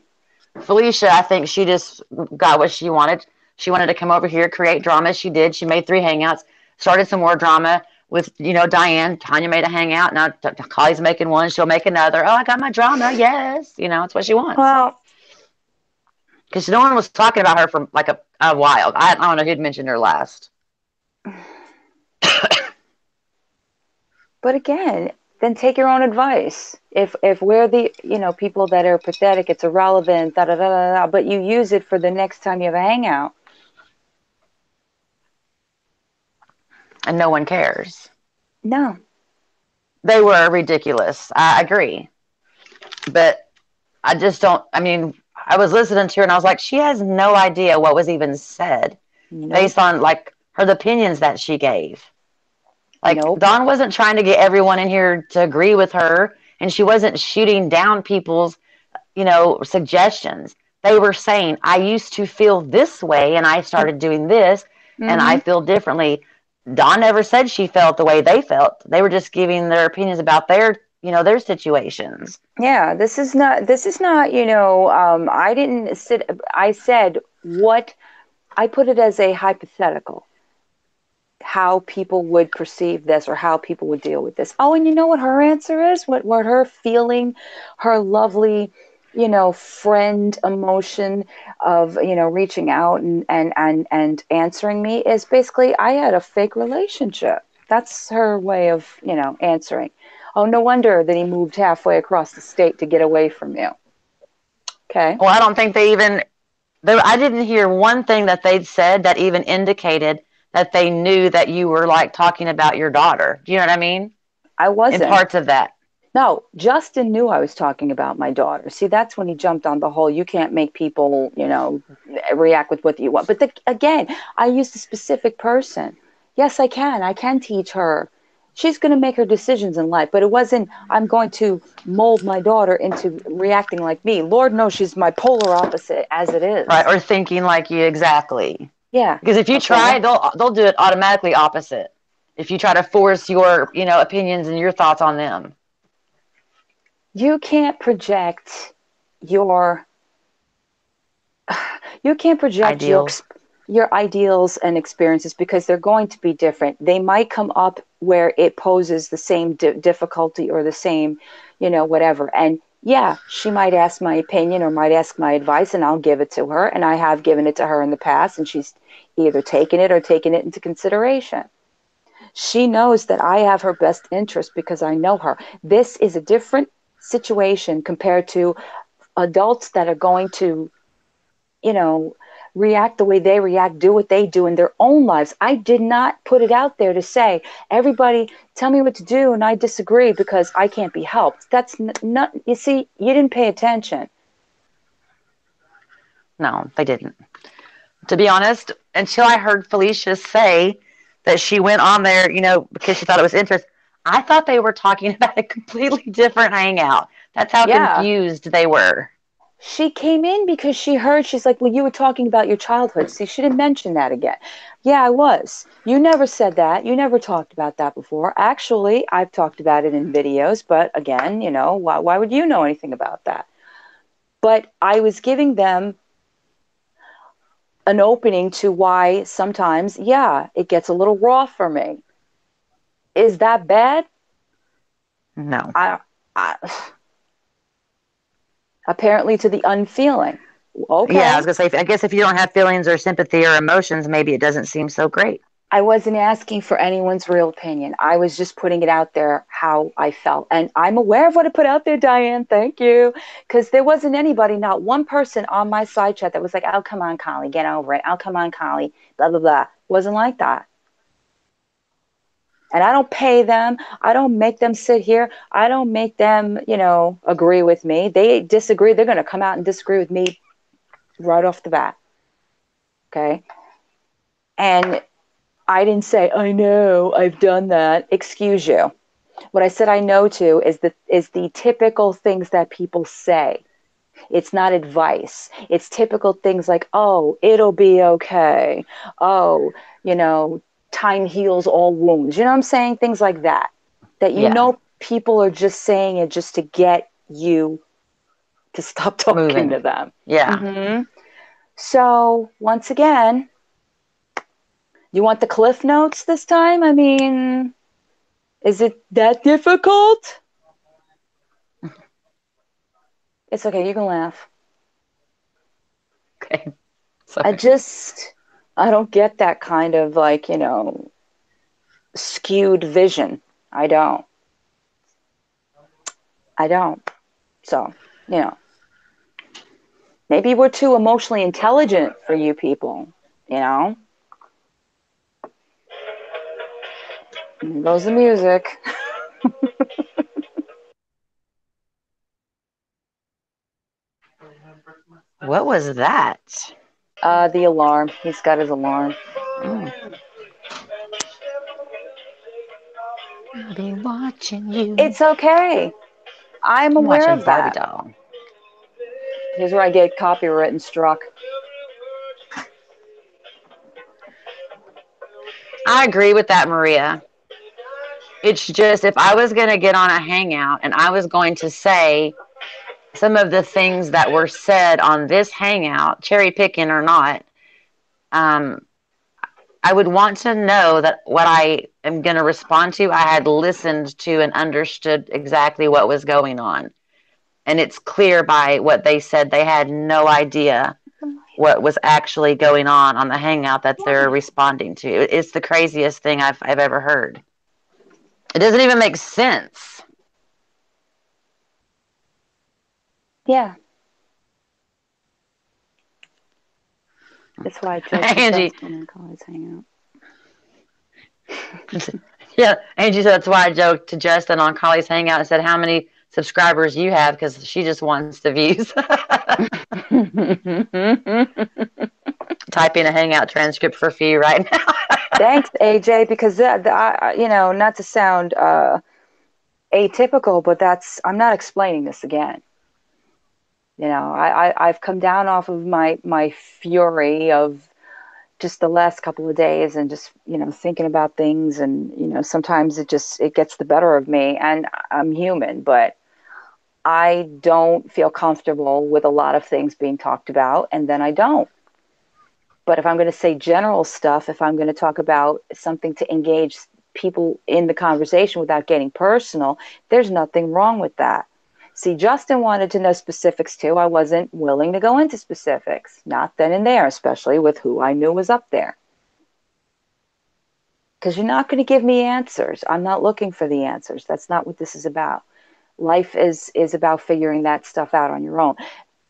Felicia, I think she just got what she wanted. She wanted to come over here, create drama. She did. She made 3 hangouts, started some more drama with, Diane. Tanya made a hangout. Now Choly's making one. She'll make another. Oh, I got my drama. Yes. It's what she wants. Well, Because no one was talking about her for like a while. I don't know who'd mentioned her last. but again, then take your own advice. If we're the people that are pathetic, it's irrelevant, da da da da da, but you use it for the next time you have a hangout. And no one cares. No. They were ridiculous. I agree. But I just don't, I mean, I was listening to her and I was like, she has no idea what was even said based Nope. on like her opinions that she gave. Like Nope. Dawn wasn't trying to get everyone in here to agree with her and she wasn't shooting down people's, suggestions. They were saying, I used to feel this way and I started doing this and I Mm-hmm. feel differently. Dawn never said she felt the way they felt. They were just giving their opinions about their situations. Yeah, this is not, I didn't sit, I said what, I put it as a hypothetical, how people would perceive this or how people would deal with this. Oh, and you know what her answer is? What her feeling, her lovely, friend emotion of, reaching out and answering me is basically, I had a fake relationship. That's her way of, answering. Oh, no wonder that he moved halfway across the state to get away from you. Okay. Well, I don't think they even I didn't hear one thing that they'd said that even indicated that they knew that you were like talking about your daughter. Do you know what I mean? I In wasn't. parts of that. No, Justin knew I was talking about my daughter. See, that's when he jumped on the whole, you can't make people, react with what you want. But again, I used a specific person. Yes, I can. I can teach her. She's going to make her decisions in life, but it wasn't, I'm going to mold my daughter into reacting like me. Lord knows she's my polar opposite as it Right? is. Or thinking like you exactly. Yeah. Because if you try, Okay. they'll do it automatically opposite. If you try to force your, opinions and your thoughts on them. you can't project your you can't project Ideals. your ideals and experiences because they're going to be different. They might come up where it poses the same difficulty or the same, whatever. And yeah, she might ask my opinion or might ask my advice, and I'll give it to her. And I have given it to her in the past, and she's either taken it or taken it into consideration. She knows that I have her best interest because I know her. This is a different situation compared to adults that are going to, you know, react the way they react, do what they do in their own lives. I did not put it out there to say, everybody tell me what to do and I disagree because I can't be helped. That's not, you see, you didn't pay attention. No, they didn't. To be honest, until I heard Felicia say that she went on there, because she thought it was interesting, I thought they were talking about a completely different hangout. That's how Yeah. confused they were. She came in because she heard, she's like, well, you were talking about your childhood. So you shouldn't mention that again. Yeah, I was. You never said that. You never talked about that before. Actually, I've talked about it in videos, but again, why would you know anything about that? But I was giving them an opening to why sometimes, yeah, it gets a little raw for me. Is that bad? No. I, I apparently to the unfeeling. Yeah, I Okay. was gonna say, I guess if you don't have feelings or sympathy or emotions, maybe it doesn't seem so great. I wasn't asking for anyone's real opinion. I was just putting it out there how I felt. And I'm aware of what I put out there, Diane. Thank you. Because there wasn't anybody, not one person on my side chat that was like, oh, come on, Collie, get over it. Oh, come on, Collie, blah, blah, blah. Wasn't like that. And I don't pay them. I don't make them sit here. I don't make them, agree with me. They disagree. They're going to come out and disagree with me right off the bat. Okay. And I didn't say, I know, I've done that. Excuse you. What I said I know to is the typical things that people say. It's not advice. It's typical things like, oh, it'll be okay. Oh, you know, time heals all wounds. You know what I'm saying? Things like that. That Yeah, people are just saying it just to get you to stop talking moving. to them. Yeah. Hmm. So, once again, you want the cliff notes this time? I mean, is it that difficult? It's okay. You can laugh. Okay. I Sorry. just, I don't get that kind of like, skewed vision. I don't. I don't. So, you know, maybe we're too emotionally intelligent for you people, you know? There goes the music. What was that? The alarm. He's got his alarm. Mm. I'll be watching you. It's okay. I'm I'm aware watching of Barbie that. doll. Here's where I get copyright struck. I agree with that, Maria. It's just if I was going to get on a hangout and I was going to say some of the things that were said on this hangout, cherry picking or not, um, I would want to know that what I am going to respond to, I had listened to and understood exactly what was going on. And it's clear by what they said, they had no idea what was actually going on the hangout that they're Why? responding to. It's the craziest thing I've ever heard. It doesn't even make sense. Yeah, that's why I joke to Angie, Justin and call his hangout. yeah, Angie said that's why I joked to Justin on Collie's hangout and said how many subscribers you have because she just wants the views. Typing a hangout transcript for fee right now. Thanks, AJ, because not to sound atypical, but I'm not explaining this again. I've come down off of my fury of just the last couple of days and just, thinking about things and, sometimes it gets the better of me and I'm human, but I don't feel comfortable with a lot of things being talked about, and then I don't. But if I'm going to say general stuff, if I'm going to talk about something to engage people in the conversation without getting personal, there's nothing wrong with that. See, Justin wanted to know specifics too. I wasn't willing to go into specifics, not then and there, especially with who I knew was up there. Because you're not going to give me answers. I'm not looking for the answers. That's not what this is about. Life is about figuring that stuff out on your own.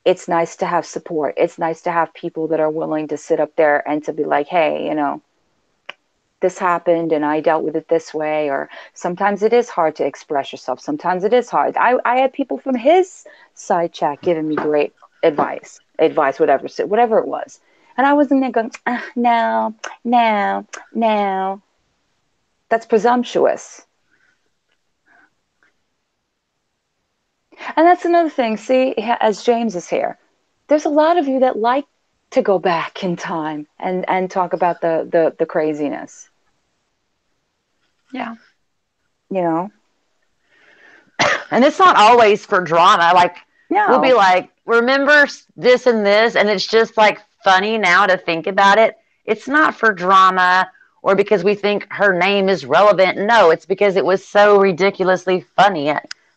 It's nice to have support. It's nice to have people that are willing to sit up there and to be like, hey, this happened and I dealt with it this way. Or sometimes it is hard to express yourself. Sometimes it is hard. I had people from his side chat giving me great advice, whatever it was. And I was in there going, no, no, no. That's presumptuous. And that's another thing. See, as James is here, there's a lot of you that like to go back in time and talk about the craziness. Yeah. You know? And it's not always for drama. Like, we'll be No. like, remember this and this, and it's just like funny now to think about it. It's not for drama or because we think her name is relevant. No, it's because it was so ridiculously funny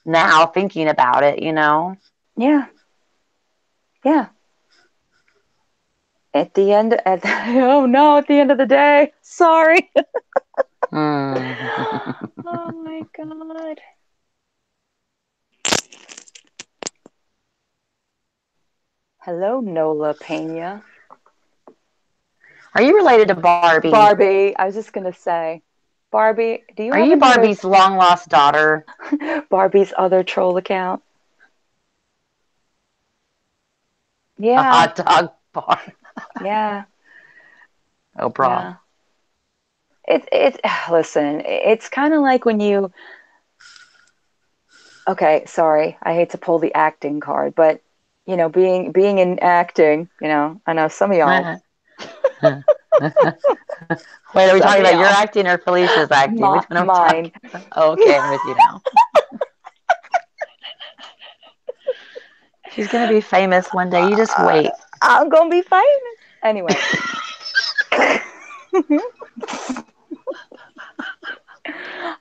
now thinking about it, you know? Yeah. Yeah. Oh no, at the end of the day. Sorry. Mm. Oh my God. Hello, Nola Pena. Are you related to Barbie? Barbie. I was just gonna say, Barbie, do you Are have you another Barbie's long lost daughter? Barbie's other troll account? A Yeah. hot dog bar? Yeah. Oprah. Yeah. It listen, it's kind of like when you okay, sorry, I hate to pull the acting card, but being in acting, I know Wait, are we some talking of about your y'all, acting or Felicia's acting? Which one are we mine. talking about? Oh, okay, I'm with you now. She's gonna be famous one day. You just uh, wait. I'm gonna be famous anyway.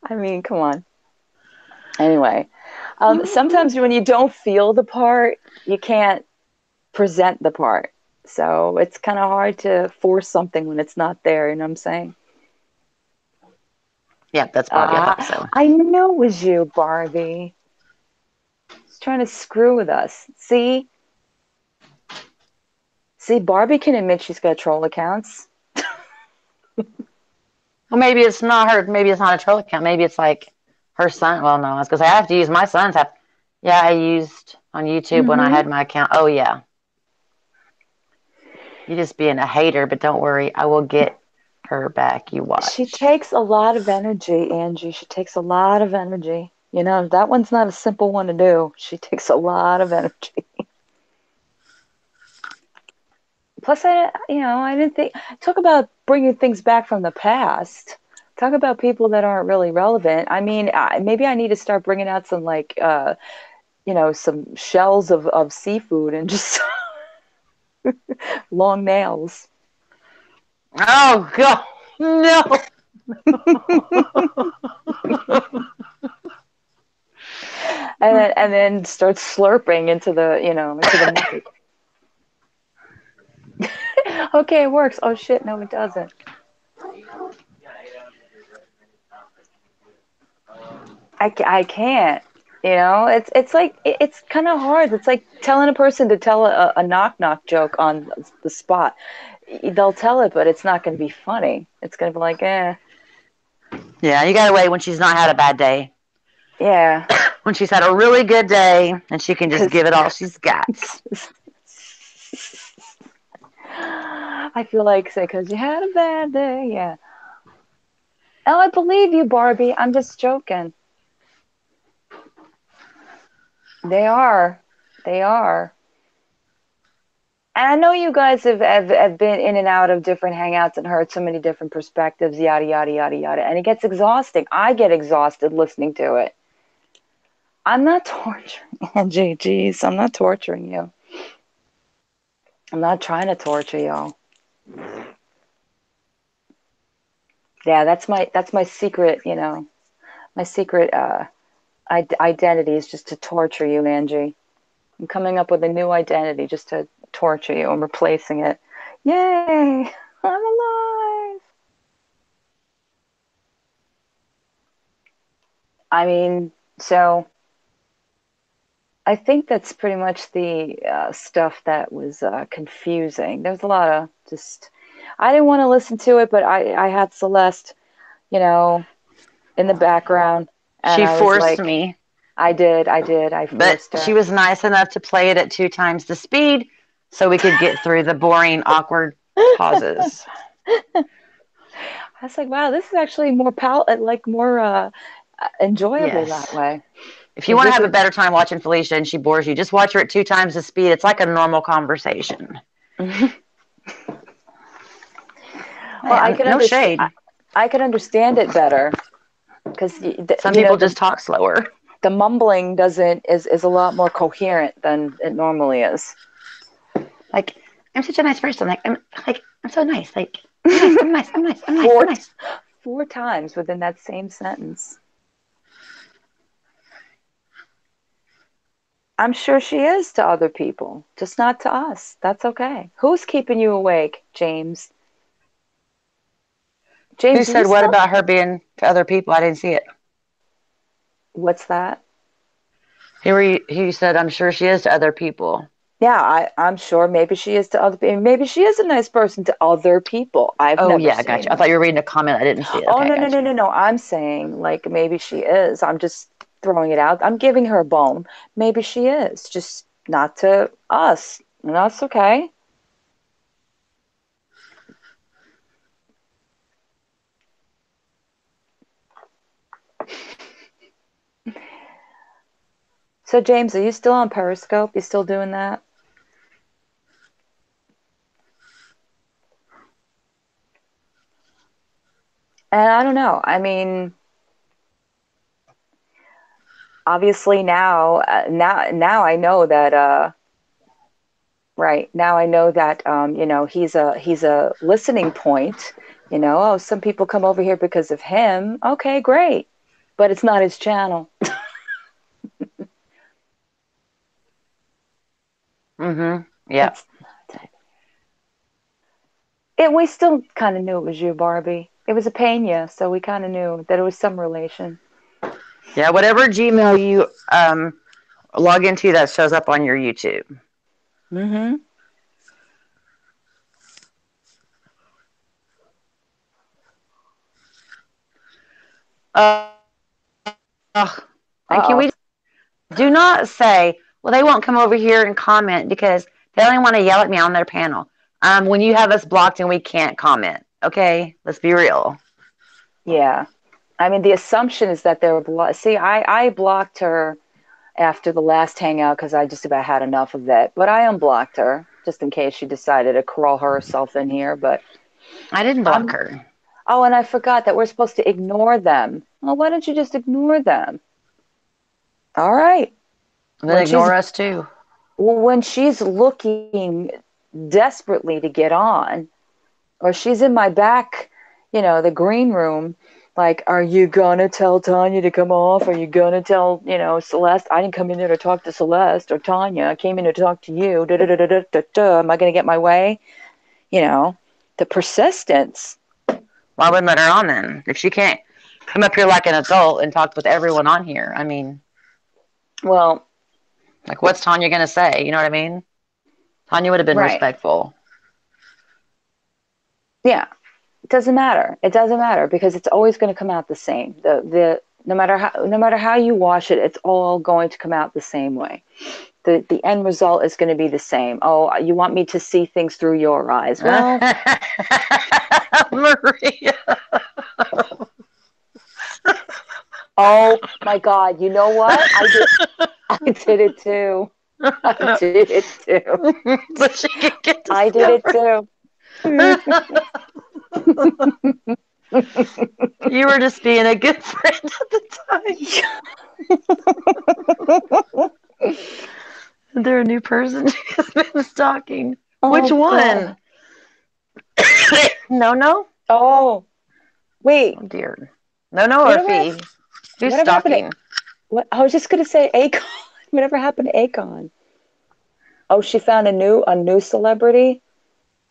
I mean, come on. Anyway, sometimes when you don't feel the part, you can't present the part. So it's kind of hard to force something when it's not there. You know what I'm saying? Yeah, that's Barbie. I thought so. I know it was you, Barbie. She's trying to screw with us. See, Barbie can admit she's got troll accounts. Well, maybe it's not her. Maybe it's not a troll account. Maybe it's like her son. Well, no, I was gonna say I have to use my son's app. Yeah, I used on YouTube when I Mm-hmm. had my account. Oh yeah, you just being a hater, but don't worry, I will get her back. You She watch. takes a lot of energy, Angie. She takes a lot of energy. That one's not a simple one to do. She takes a lot of energy. Plus, I didn't think, talk about bringing things back from the past. Talk about people that aren't really relevant. I mean, maybe I need to start bringing out some like, some shells of seafood and just long nails. Oh God, no. And then start slurping into the mic. Okay, it works. Oh shit, no, it doesn't. I can't. It's like it's kind of hard. It's like telling a person to tell a knock knock joke on the spot. They'll tell it, but it's not going to be funny. It's going to be like, Yeah, you gotta wait when she's not had a bad day. yeah, When she's had a really good day and she can just because give it all she's got. I feel like say because you had a bad day. Yeah. Oh, I believe you, Barbie. I'm just joking. They are. They are. And I know you guys have been in and out of different hangouts and heard so many different perspectives, yada, yada, yada, yada. And it gets exhausting. I get exhausted listening to it. I'm not torturing Angie. Jeez, I'm not torturing you. I'm not trying to torture y'all. Yeah, that's my secret. My secret identity is just to torture you, Angie. I'm coming up with a new identity just to torture you. I'm replacing it. Yay! I'm alive. I mean, so I think that's pretty much the stuff that was confusing. There's a lot of just. I didn't want to listen to it, but I had Celeste, you know, in the background, and She I was forced like, me, I but forced she her. was nice enough to play it at 2 times the speed so we could get through the boring, awkward pauses. I was like, wow, this is actually like more enjoyable that Yes. way. If you Because want to this have a is, better time watching Felicia and she bores you, just watch her at 2 times the speed. It's like a normal conversation. well, Hey, no shade. I could understand it better because Some people just talk slower. the mumbling doesn't is a lot more coherent than it normally is. Like, I'm such a nice person. I'm so nice. Like, I'm nice. I'm nice. I'm nice. I'm nice. I'm four nice. 4 times within that same sentence. I'm sure she is to other people, just not to us. That's okay. Who's keeping you awake, James? Who James, are you said what still? about her being to other people? I didn't see it. What's that? He said, I'm sure she is to other people. Yeah, I'm sure maybe she is to other people. Maybe she is a nice person to other people. I've Oh, never yeah, I got seen you. I her. thought you were reading a comment. I didn't see it. Oh, Okay, I no, no, got no, you. no, no. I'm saying, like, maybe she is. I'm just throwing it out. I'm giving her a bone. Maybe she is, just not to us. And that's okay. So, James, are you still on Periscope? You still doing that? And I don't know. I mean, obviously now I know that right now I know that he's a listening point. Oh, some people come over here because of him. Okay, great, but it's not his channel. Mm-hmm. Yeah. It's it. We still kind of knew it was you, Barbie. It was a Pena, so we kind of knew that it was some relation. Yeah, whatever Gmail you log into, that shows up on your YouTube. Mm-hmm. Uh, and can Uh we do not say, well, they won't come over here and comment because they only want to yell at me on their panel. When you have us blocked and we can't comment. Okay, let's be real. yeah. I mean, the assumption is that they're See, I blocked her after the last hangout because I just about had enough of it. But I unblocked her just in case she decided to crawl herself in here. But I didn't block I'm. her. Oh, and I forgot that we're supposed to ignore them. Well, why don't you just ignore them? All right. And then When she's ignore us too. when she's looking desperately to get on, or she's in my back, the green room. Like, are you gonna tell Tanya to come off? Are you gonna tell, Celeste? I didn't come in there to talk to Celeste or Tanya. I came in to talk to you. Da, da, da, da, da, da, da. Am I gonna get my way? You know, the persistence. Why wouldn't let her on then? If she can't come up here like an adult and talk with everyone on here, I mean, Well, like, what's Tanya going to say? You know what I mean? Tanya would have been right. respectful. Yeah. It doesn't matter. It doesn't matter because it's always going to come out the same. The no matter how you wash it, it's all going to come out the same way. The end result is going to be the same. Oh, you want me to see things through your eyes? Well, Maria. oh my God, you know what? I did it too. I did it too. So she can get I did it discovered. too. You were just being a good friend at the time. They're a new person she's been stalking. Which Oh God. one? No, no. Oh, wait. Oh dear. No, no, or Whatever hap- Fee. Who's whatever happened to stalking? what I was just gonna say Akon. Whatever happened to Akon? Oh, she found a new celebrity.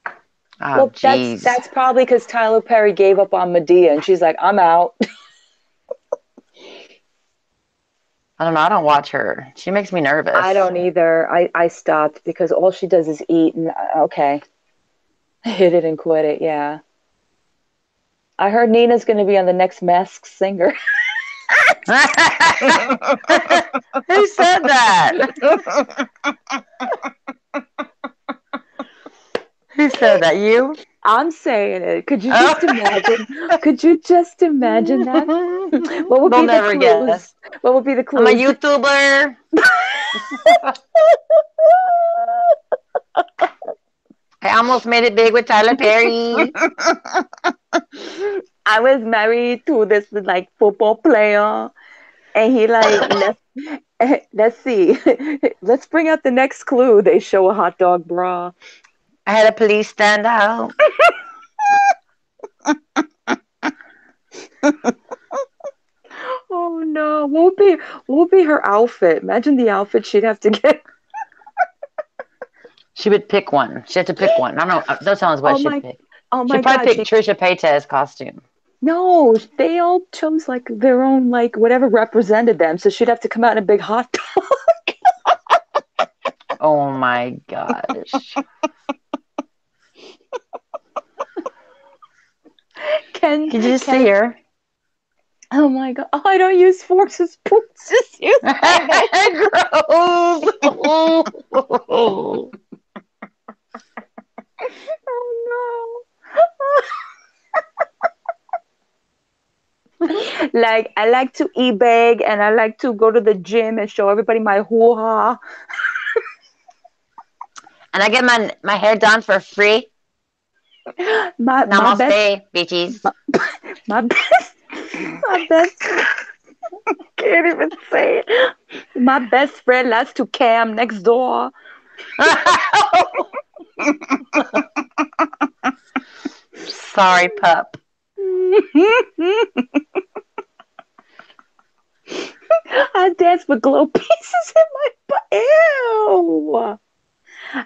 Oh, Well, that's jeez. that's probably because Tyler Perry gave up on Medea, and she's like, I'm out. I don't know. I don't watch her. She makes me I nervous. don't either. I stopped because all she does is eat, and okay, hit it and quit it. Yeah, I heard Nina's going to be on the next Masked Singer. Who said that? Who said that? You? I'm saying it. Could you Oh. just imagine? Could you just imagine that? What would They'll be the never clues? guess. What would be the I'm a clues? YouTuber. I almost made it big with Tyler Perry. I was married to this like football player, and he like let's see, let's bring out the next clue. They show a hot dog bra. I had a police stand out. Oh no, what would be her outfit? Imagine the outfit she'd have to get. She would pick one. She had to pick one. I don't know. Don't tell us what Oh she'd my, pick. oh my She'd probably God, pick she Trisha Paytas' costume. no, they all chose like their own like whatever represented them. So she'd have to come out in a big hot dog. Oh my gosh. Can Could you just see can her? oh my God, oh, I don't use forks and spoons. Just use my hands. Gross. Oh no. Like I like to eat big and I like to go to the gym and show everybody my hoo ha. And I get my hair done for free. My best Namaste, bitches. my, my best my best can't even say it. My best friend likes to cam next door. Sorry, pup. I dance with glow pieces in my butt. Ew.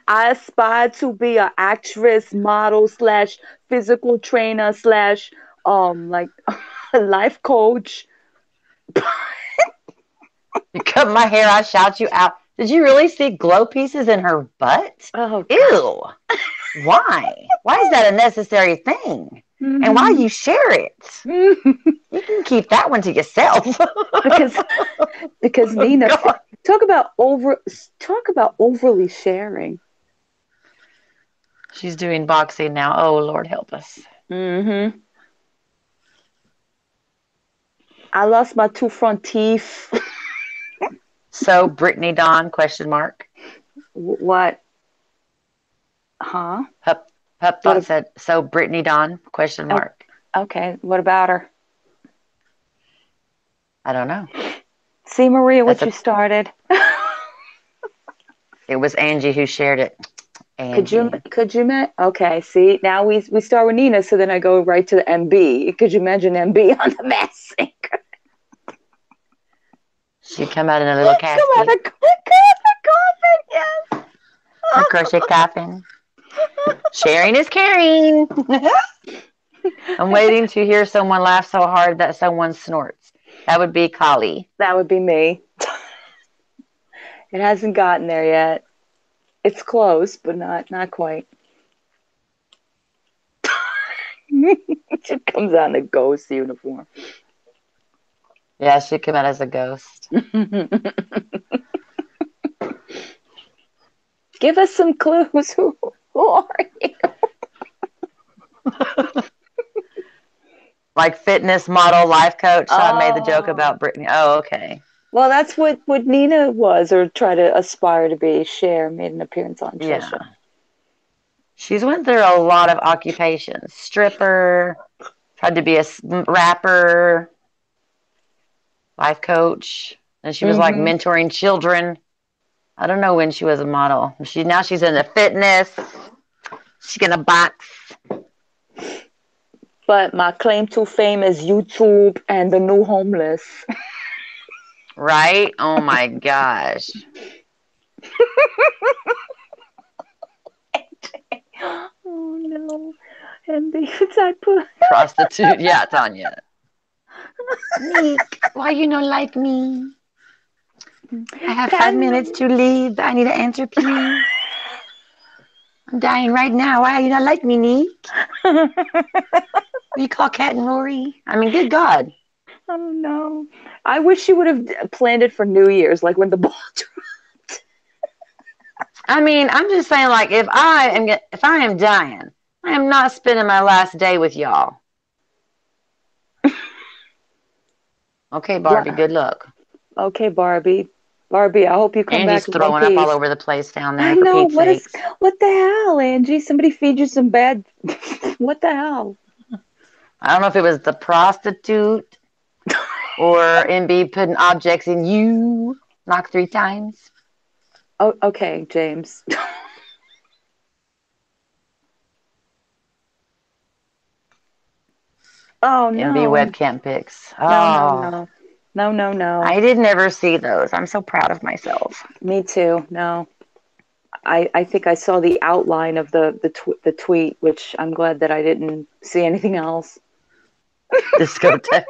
I aspire to be an actress, model slash physical trainer slash like life coach. You cut my hair, I shout you out. Did you really see glow pieces in her butt? Oh God. Ew. Why? Why is that a necessary thing? And why Mhm. you share it? You can keep that one to yourself. because because Oh, Nina, God. talk about overly sharing. She's doing boxing now. Oh, Lord help us. Hmm. I lost my two front teeth. So, Brittany Dawn, question mark. What? Huh? Pup, Pup What? Thought said, so Brittany Dawn, question Oh, mark. okay. What about her? I don't know. See, Maria, That's what you a, started. it was Angie who shared it. Could you Angie. could you okay, see now we start with Nina, so then I go right to the MB. Could you imagine MB on the Mass Singer? She'd come out in a little Come on, casket, the coffin, yes. a crochet coffin. Sharing is caring. I'm waiting to hear someone laugh so hard that someone snorts. That would be Choly. That would be me. It hasn't gotten there yet. It's close, but not quite. She comes out in a ghost uniform. Yeah, she'd come out as a ghost. Give us some clues. Who are you? Like fitness model, life coach. So I made the joke Oh. about Brittany. Oh, okay. Well, that's what Nina was, or try to aspire to be. Cher made an appearance on Yeah. Trisha. She's went through a lot of occupations. Stripper, tried to be a rapper, life coach. and she was like Hmm. mentoring children. I don't know when she was a model. She's into fitness. She's gonna box, But my claim to fame is YouTube and the new homeless. right? Oh my gosh, Oh no. And the I put prostitute. Yeah, Tanya. Nick, why you not like me? I have 5 minutes Ken. to leave. I need an answer, please. I'm dying right now. Why you not like me, Nick? Will you call Cat and Rory? I mean, good God. Oh no. I wish she would have planned it for New Year's, like when the ball dropped. I mean, I'm just saying, like, if I am dying, I am not spending my last day with y'all. Okay, Barbie, Blah. good luck. Okay, Barbie. Barbie, I hope you come back Angie's in one throwing up all piece. over the place down I there, for know. Pete's sakes. What the hell, Angie? Somebody feed you some bad. What the hell? I don't know if it was the prostitute or MB putting objects in you. Knock 3 times. Oh, okay, James. Oh MB no. webcam pics. No, no, Oh, no. No, no, no. I did never see those. I'm so proud of myself. Me too. No. I think I saw the outline of the tweet, which I'm glad that I didn't see anything else. Discotheque.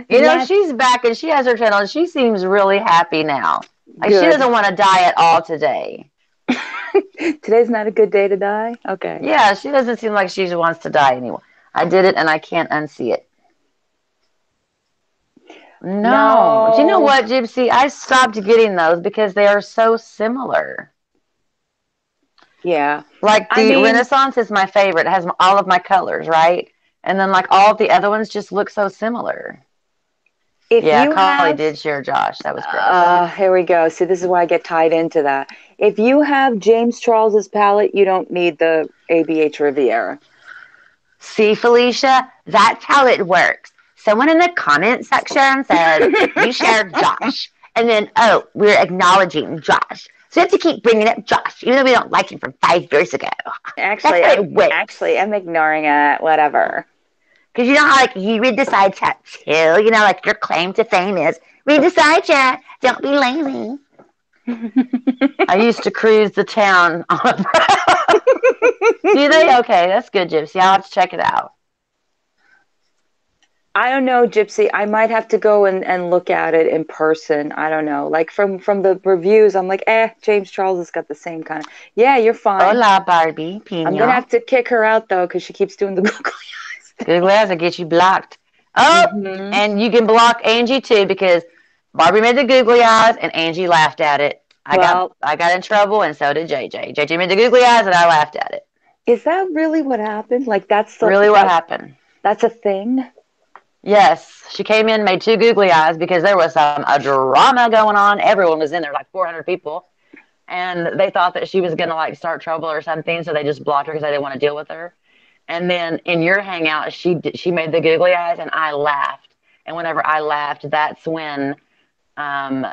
That She's back and she has her channel and she seems really happy now. Like she good. doesn't want to die at all today. Today's not a good day to die. Okay. Yeah, she doesn't seem like she wants to die anymore. I did it and I can't unsee it. No. Do you know No. what, Gypsy? I stopped getting those because they are so similar. Yeah. Like I the mean, Renaissance is my favorite. It has all of my colors, right? And then like all of the other ones just look so similar. if Yeah, you Choly have did share Josh. That was gross. here we go. See, this is why I get tied into that. If you have James Charles's palette, you don't need the ABH Riviera. See, Felicia, that's how it works. Someone in the comment section says, you shared Josh. And then, oh, we're acknowledging Josh. So we have to keep bringing up Josh, even though we don't like him from 5 years ago. That's how it works. I'm ignoring it. Whatever. Because you know how, like, you read the side chat too? Like, your claim to fame is read the side chat. Don't be lazy. I used to cruise the town on a Do they? Okay, that's good, Gypsy. I'll have to check it out. I don't know, Gypsy. I might have to go and look at it in person. I don't know. Like from the reviews, I'm like, James Charles has got the same kind of. Yeah, you're fine. Hola, Barbie, I'm gonna Pino. have to kick her out though because she keeps doing the googly Good ways will get you blocked. eyes. Oh, Hmm. and you can block Angie too because Barbie made the googly eyes and Angie laughed at it. Well, I got in trouble and so did JJ. JJ made the googly eyes and I laughed at it. is that really what happened? Like Really, what happened? that's a thing? Yes, she came in, made 2 googly eyes because there was a drama going on. Everyone was in there, like 400 people, and they thought that she was gonna like start trouble or something, so they just blocked her because they didn't want to deal with her. And then in your hangout, she made the googly eyes, and I laughed. And whenever I laughed, that's when um,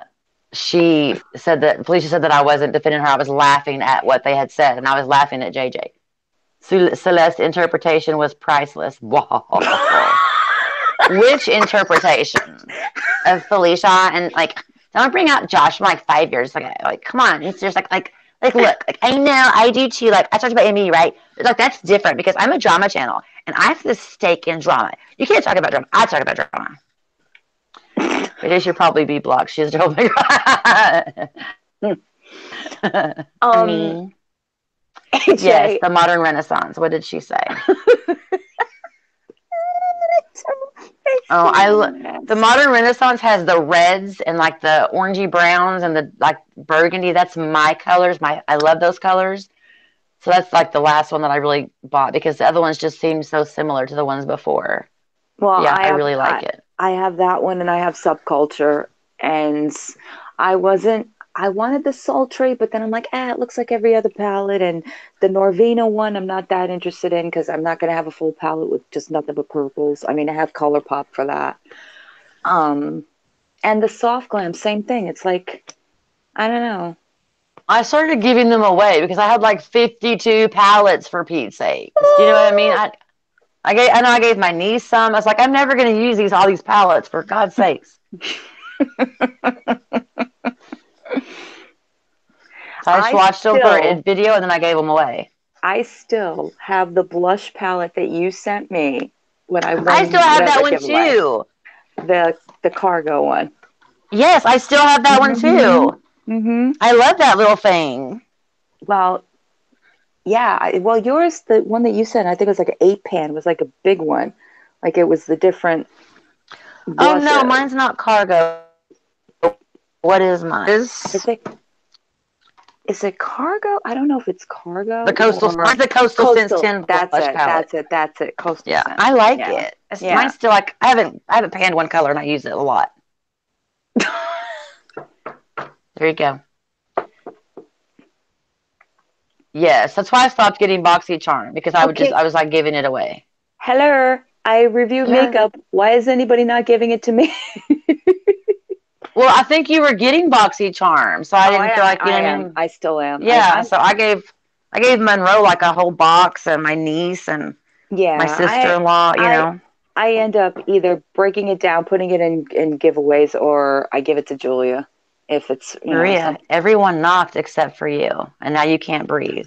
she said that Felicia said that I wasn't defending her. I was laughing at what they had said, and I was laughing at JJ. Celeste's interpretation was priceless. Wow. Which interpretation of Felicia? And like, don't bring out Josh from like 5 years ago. Like, come on, it's just like, look, like I know I do too. Like I talked about Amy, right? But, like that's different because I'm a drama channel and I have this stake in drama. You can't talk about drama. I talk about drama. But it should probably be blocked. She's told me. um, Me. Yes, AJ. the modern renaissance. What did she say? Oh, the modern renaissance has the reds and like the orangey browns and the like burgundy. That's my colors. I love those colors. So that's like the last one that I really bought because the other ones just seem so similar to the ones before. Well, Yeah, I really like it. I have that one and I have subculture and I wasn't I wanted the sultry, but then I'm like, it looks like every other palette. And the Norvina one, I'm not that interested in because I'm not going to have a full palette with just nothing but purples. I mean, I have ColourPop for that. Um, and the Soft Glam, same thing. It's like, I don't know. I started giving them away because I had like 52 palettes for Pete's sakes. Do you know what I mean? I know I gave my niece some. I was like, I'm never going to use all these palettes for God's sakes. So I just I watched them for a still, video and then I gave them away. I still have the blush palette that you sent me when I I still won have that whatever one giveaway. too. The cargo one. Yes, I still have that one Hmm. too. Hmm. I love that little thing. Well, yeah. Well, yours, the one that you sent, I think it was like an 8 pan, was like a big one. Like it was the different Oh no, blushes. mine's not cargo. What is mine? Is it is it cargo? I don't know if it's The cargo coastal. or Mine's the Coastal Sense coastal. 10 That's blush it. palette. That's it. That's it. Coastal Yeah, I scents. like Yeah. it. Yeah. Mine's still like I haven't panned one color and I use it a lot. There you go. Yes, that's why I stopped getting boxy charm because Okay. I was like giving it away. Hello. I review Yeah. makeup. Why is anybody not giving it to me? Well, I think you were getting boxy charm, so I Oh, didn't feel like, you I know what I am. mean? I still am. Yeah, I'm so I gave Monroe like a whole box and my niece and my yeah. sister-in-law, you I know. I end up either breaking it down, putting it in giveaways, or I give it to Julia if it's Maria, some. everyone knocked except for you, and now you can't breathe.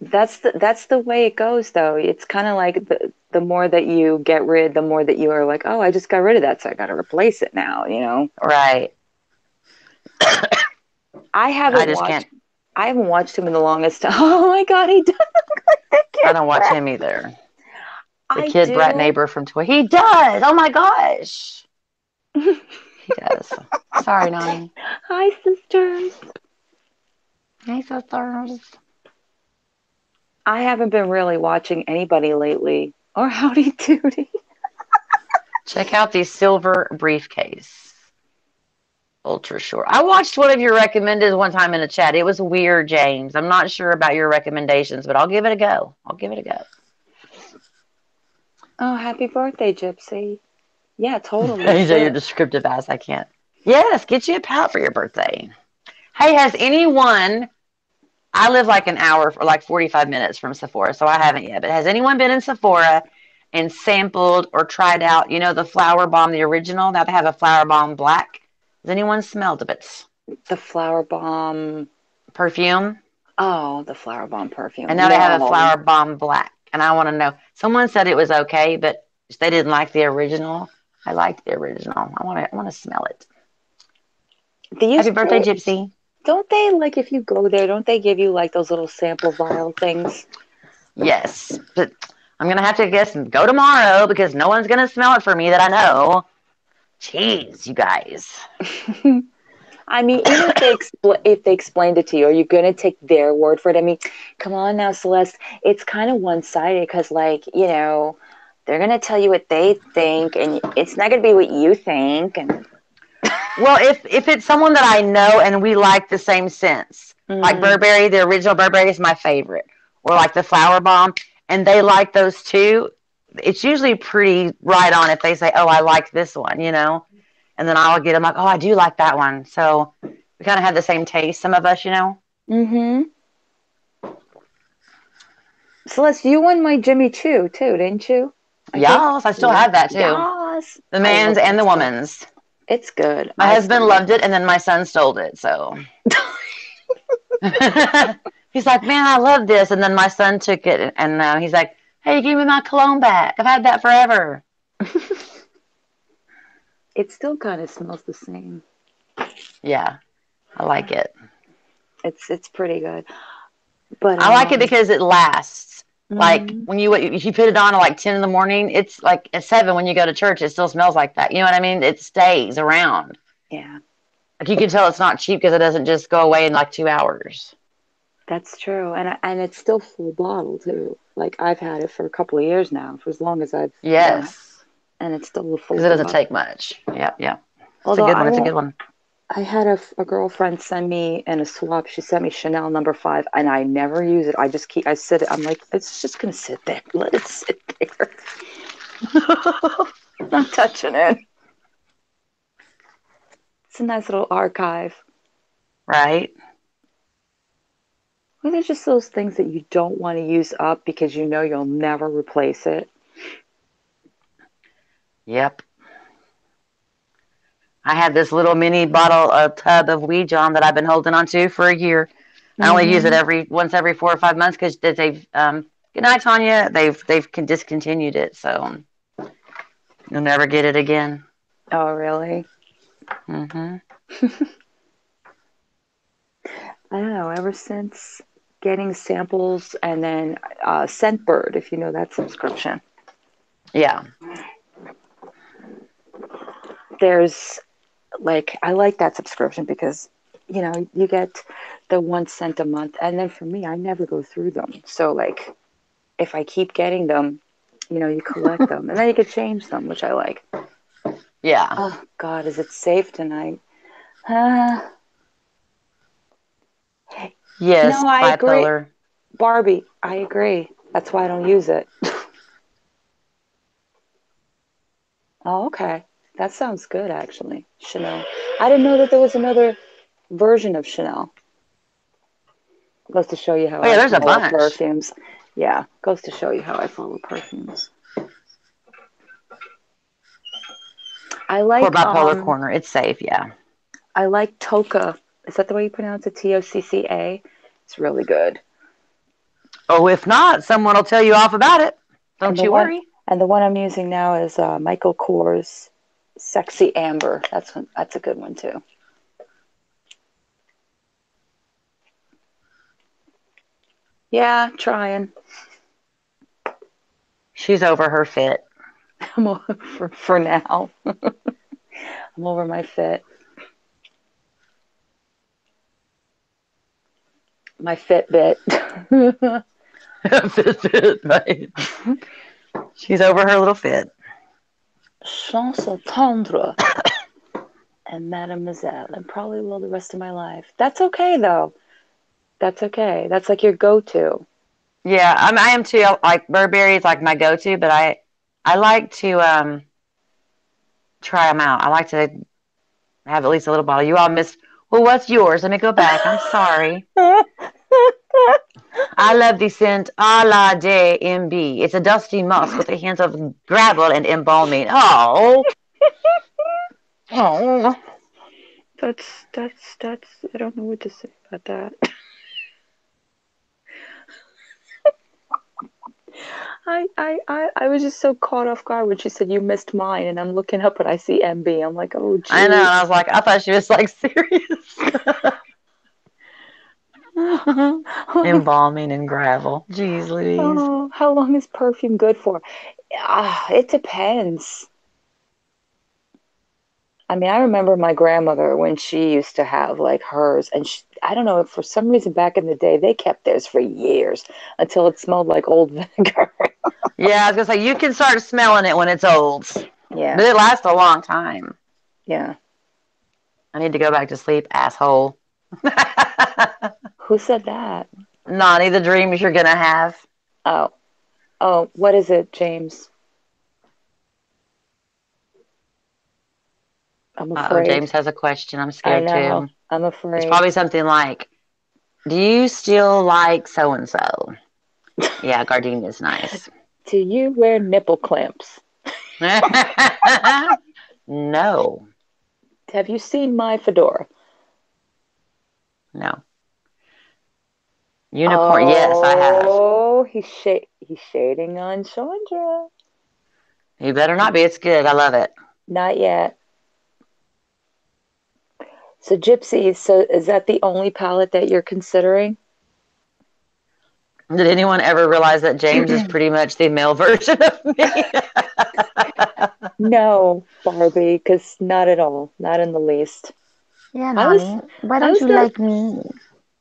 That's the way it goes, though. It's kind of like the more that you get rid, the more that you are like, oh, I just got rid of that, so I got to replace it now. Right. I I haven't just watched can't. I haven't watched him in the longest time. Oh my God, he does look like a I kid don't watch brat. him either. The I kid brat do. neighbor from Toy. He does. Oh my gosh. He does. Sorry, Nani. Hi, sisters. Hey, sisters. I haven't been really watching anybody lately. Or Howdy Doody. Check out the silver briefcase. Ultra short. I watched one of your recommended one time in a chat. It was weird, James. I'm not sure about your recommendations, but I'll give it a go. I'll give it a go. Oh, happy birthday, Gypsy. Yeah, totally You say you're should. descriptive as I can't. Yes, get you a palette for your birthday. Hey, has anyone? I live like an hour or like 45 minutes from Sephora, so I haven't yet. But has anyone been in Sephora and sampled or tried out, the Flower Bomb, the original? Now they have a Flower Bomb Black. Has anyone smelled of it? The Flower Bomb. Perfume? Oh, the Flower Bomb And perfume. now they have a No. Flower Bomb Black. And I want to know. Someone said it was okay, but they didn't like the original. I liked the original. I want to smell it. Happy birthday, They Gypsy. don't they like if you go there, don't they give you like those little sample vial things? Yes, but I'm gonna have to guess and go tomorrow because no one's gonna smell it for me that I know. Jeez, you guys. I mean, even if they explained it to you, are you gonna take their word for it? I mean, come on now, Celeste. It's kind of one sided because, like, they're gonna tell you what they think, and it's not gonna be what you think. And Well, if it's someone that I know and we like the same scents, like mm, Burberry, the original Burberry is my favorite, or like the Flower Bomb, and they like those too, it's usually pretty right on if they say, "Oh, I like this one," and then I'll get them like, "Oh, I do like that one." So we kind of have the same taste, some of us. mm-hmm. Celeste, you won my Jimmy Choo too, didn't you? I think. Yes, I still Yeah. have that too. Yes. The I man's love and that the stuff. woman's. It's good. My I still husband love loved it, that. and then my son stole it. So he's like, "Man, I love this," and then my son took it, and he's like, "Hey, give me my cologne back. I've had that forever." It still kind of smells the same. Yeah, I like it. It's pretty good. But I like it because it lasts. Like mhm. when if you put it on at like 10 in the morning, it's like at 7 when you go to church, it still smells like that. You know what I mean? It stays around. Yeah, Like you can tell it's not cheap because it doesn't just go away in like 2 hours. that's true. And it's still full bottle too. Like I've had it for a couple of years now, for as long as I've. Yes. and it's still would Because it fold them doesn't up. take much. Yep, yep. It's a Although good one. It's a good one. I had a girlfriend send me in a swap. She sent me Chanel number 5, and I never use it. I just keep. I sit. I'm like, it's just gonna sit there. Let it sit there. Not touching it. It's a nice little archive. Right? Well, there's just those things that you don't want to use up because you know you'll never replace it. Yep. I had this little mini bottle, a tub of Weejon that I've been holding on to for a year. I only use it Mm-hmm. every 4 or 5 months because they've good night, Tanya. They've discontinued it, so you'll never get it again. Oh, really? Hmm. I don't know. Ever since getting samples and then Scentbird, if you know that subscription, Yeah. there's like I like that subscription because you get the 1 cent a month, and then for me, I never go through them. So like if I keep getting them, you collect them, and then you could change them, which I like. Yeah. Oh God, is it safe tonight? Uh, Yes, no, I agree, bipolar. Barbie. I agree. That's why I don't use it. Oh, okay. That sounds good, actually. Chanel. I didn't know that there was another version of Chanel. Goes to show you how Oh yeah, I there's a follow bunch. perfumes. Yeah, goes to show you how I follow perfumes. I For like bipolar corner, it's safe. Yeah. I like Toca. Is that the way you pronounce it? Tocca. It's really good. Oh, if not, someone will tell you off about it. And Don't the you one worry. and the one I'm using now is Michael Kors Sexy Amber. That's a good one too. Yeah, trying. She's over her fit. I'm over for now. I'm over my fit. My Fitbit. Fit, right? She's over her little fit. Chanson tendre and Mademoiselle, and probably will the rest of my life. That's okay though. That's okay. That's like your go-to. Yeah, I am too. Like Burberry is like my go-to, but I like to try them out. I like to have at least a little bottle. You all missed. Well, what's yours? Let me go back. I'm sorry. I love the scent a la DMB. It's a dusty musk with a hint of gravel and embalming. Oh, oh. That's. I don't know what to say about that. I was just so caught off guard when she said you missed mine, and I'm looking up and I see MB. I'm like, oh I know. And I jeez. was like, I thought she was like serious. Embalming and gravel. Jeez Louise. Oh, how long is perfume good for? It depends. I mean, I remember my grandmother when she used to have like hers, and I don't know, for some reason back in the day, they kept theirs for years until it smelled like old vinegar. Yeah, I was gonna say you can start smelling it when it's old, Yeah, but it lasts a long time. yeah. I need to go back to sleep, asshole. Who said that? Naughty the dreams you're gonna have. Oh, oh, what is it, James? I'm Uh-oh, afraid. James has a question. I'm I scared know. too. I'm It's afraid. probably something like, do you still like so and so? Yeah, gardenia's nice. Do you wear nipple clamps? No, Have you seen my fedora? no. Unicorn, yes, I have. Oh, he's shading on Chandra. You better not be. It's good. I love it. Not yet. So Gypsy, so is that the only palette that you're considering? Did anyone ever realize that James is pretty much the male version of me? No, Barbie, because not at all, not in the least. Yeah, I was, Nani. Why I don't was you the, like me?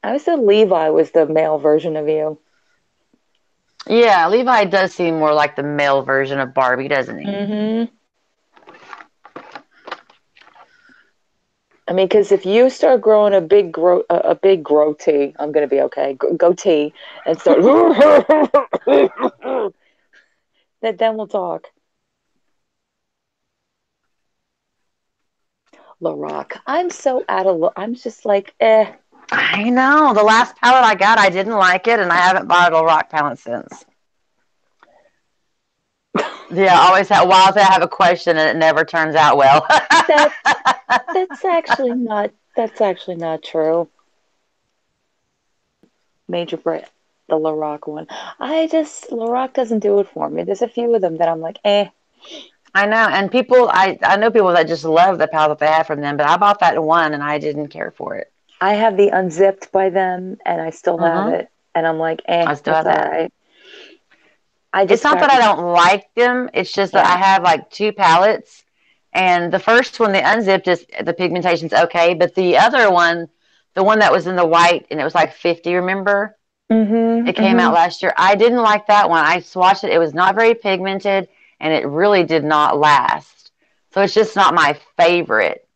I was the Levi was the male version of you. Yeah, Levi does seem more like the male version of Barbie, doesn't he? Mm-hmm. I mean, because if you start growing a big goatee, I'm gonna be okay. Goatee and start then we'll talk. LaRock. I'm so out of. I'm just like, eh. I know. The last palette I got, I didn't like it, and I haven't bought a rock palette since. Yeah, I always have. While I have a question, and it never turns out well. That's that's actually not true. Major Brit, the LaRock one. LaRock doesn't do it for me. There's a few of them that I'm like, eh. I know, and I know people that just love the palette that they have from them, but I bought that one, and I didn't care for it. I have the unzipped by them, and I still have Mm-hmm. it, and I'm like, eh, I still it's have all that. right. I It's just not got, that I don't like them. It's just that I yeah. have like two palettes, and the first one, the unzipped, is the pigmentation's okay, but the other one, the one that was in the white, and it was like 50. Remember? Mm-hmm. It came out Mm-hmm. last year. I didn't like that one. I swatched it. It was not very pigmented, and it really did not last. So it's just not my favorite.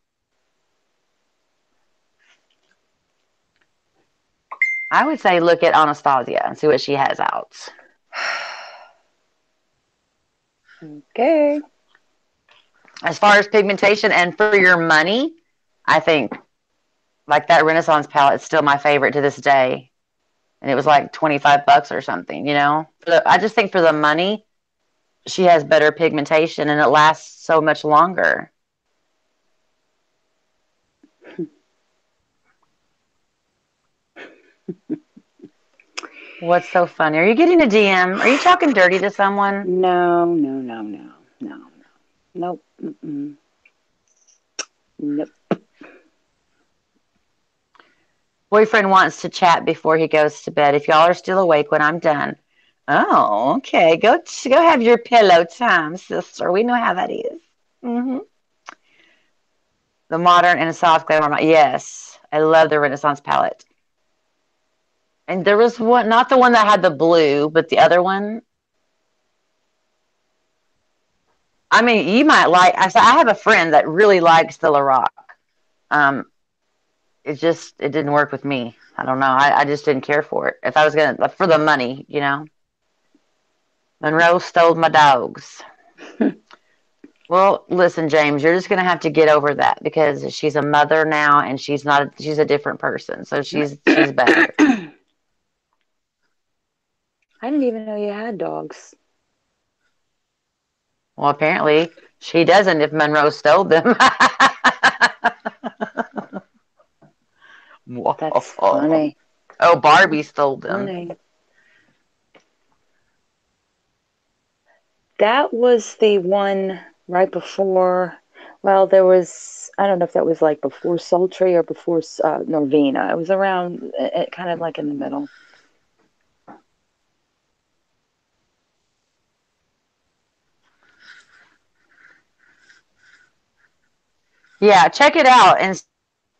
I would say look at Anastasia and see what she has out. Okay. As far as pigmentation and for your money, I think like that Renaissance palette is still my favorite to this day. And it was like 25 bucks or something, you know? I just think for the money, she has better pigmentation and it lasts so much longer. What's so funny? Are you getting a DM? Are you talking dirty to someone? No, no, no, no, no, no. Nope. Mm-mm. Nope. Boyfriend wants to chat before he goes to bed. If y'all are still awake when I'm done. Oh, okay. Go have your pillow time, sister. We know how that is. Mm-hmm. The modern and soft glamour. Yes, I love the Renaissance palette. And there was one, not the one that had the blue, but the other one. I mean, you might like. I have a friend that really likes the Lorac. Um, it didn't work with me. I don't know. I just didn't care for it. If I was gonna for the money, you know. Monroe stole my dogs. Well, listen, James, you're just gonna have to get over that because she's a mother now, and she's not. She's a different person, so she's better. I didn't even know you had dogs. Well, apparently she doesn't. If Monroe stole them. That's Oh, funny. Barbie That's stole them. funny. That was the one right before. Well, there was. I don't know if that was like before Sultry or before Norvina. It was around, kind of like in the middle. Yeah, check it out and see if they have.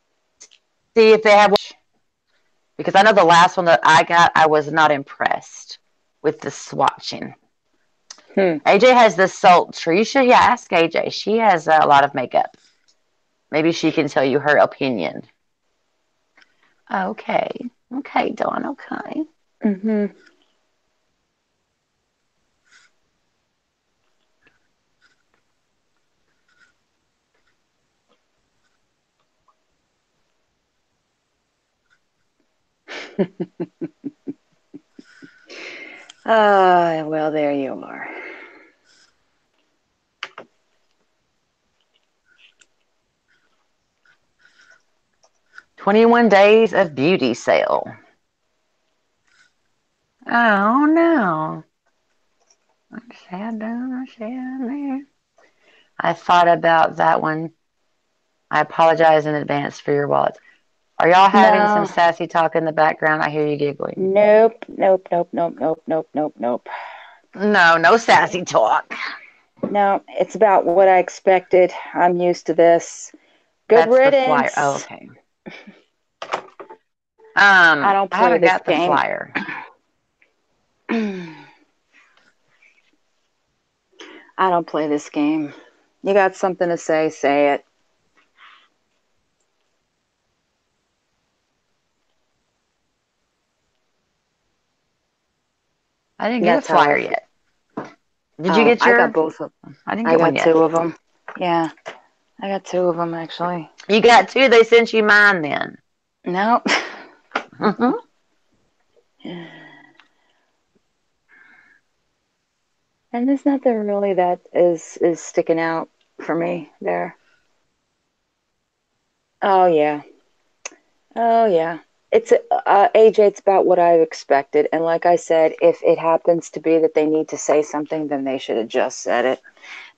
Because I know the last one that I got, I was not impressed with the swatching. Hmm. AJ has the sultry. You should, yeah, ask AJ. She has a lot of makeup. Maybe she can tell you her opinion. Okay. Okay, Dawn. Okay. Mm-hmm. Ah, well, there you are. 21 days of beauty sale. Oh, no. Sad down, sad there. I thought about that one. I apologize in advance for your wallet. Are y'all having some No, sassy talk in the background? I hear you giggling. nope, nope, nope, nope, nope, nope, nope, nope. No, no sassy talk. No, it's about what I expected. I'm used to this. Good That's the flyer. Oh, riddance. okay. I don't I play haven't this got the game. flyer. I don't play this game. You got something to say, say it. I didn't And get a that's how flyer I feel. yet. Did you Oh, get I got your? both of I didn't I get one got yet. two of them. Yeah, I got two of them actually. You got two. They sent you mine then. No. Hmm. And there's nothing really that is sticking out for me there. Oh yeah. Oh yeah. It's AJ. It's about what I've expected, and like I said, if it happens to be that they need to say something, then they should have just said it.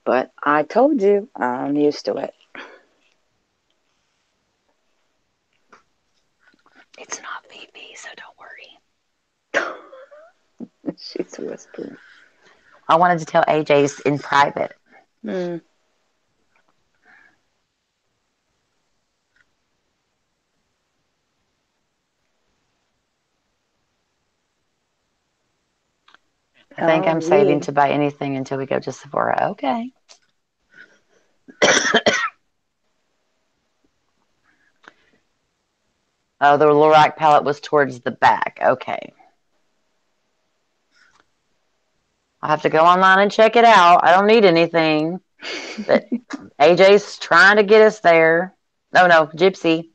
But I told you, I'm used to it. It's not VV, so don't worry. She's whispering. I wanted to tell AJ's in private. Hmm. I think Oh, I'm saving weed. to buy anything until we go to Sephora. Okay. Oh, the Lorac palette was towards the back. Okay. I'll have to go online and check it out. I don't need anything. But AJ's trying to get us there. Oh, no, Gypsy.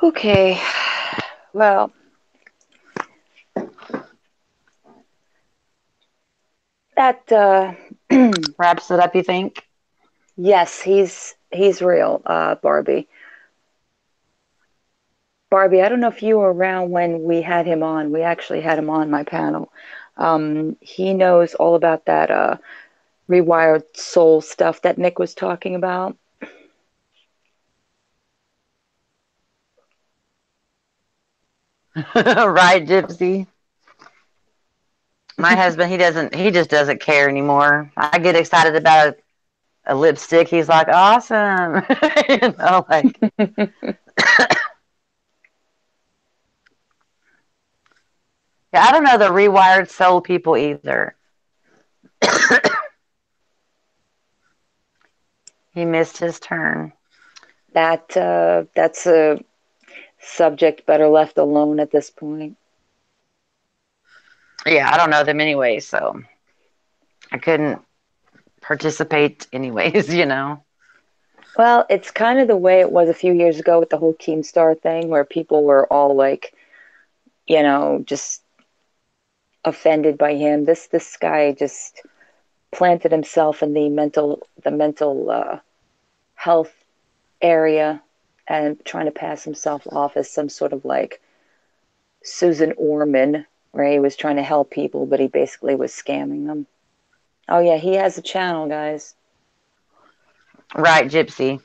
Okay. Well, that Wraps it up, you think? yes, he's real, Barbie. Barbie, I don't know if you were around when we had him on. We actually had him on my panel. He knows all about that rewired soul stuff that Nick was talking about. Right, Gypsy? My husband, he just doesn't care anymore. I get excited about a lipstick. He's like, awesome. Like, yeah, I don't know the rewired soul people either. He missed his turn. That's a subject better left alone at this point. Yeah, I don't know them anyway, so I couldn't participate anyways. Well, it's kind of the way it was a few years ago with the whole Keemstar thing, where people were all like, just offended by him. This guy just planted himself in the mental health area and trying to pass himself off as some sort of like Susan Orman, where he was trying to help people, but he basically was scamming them. Oh yeah, he has a channel, guys. Right, Gypsy.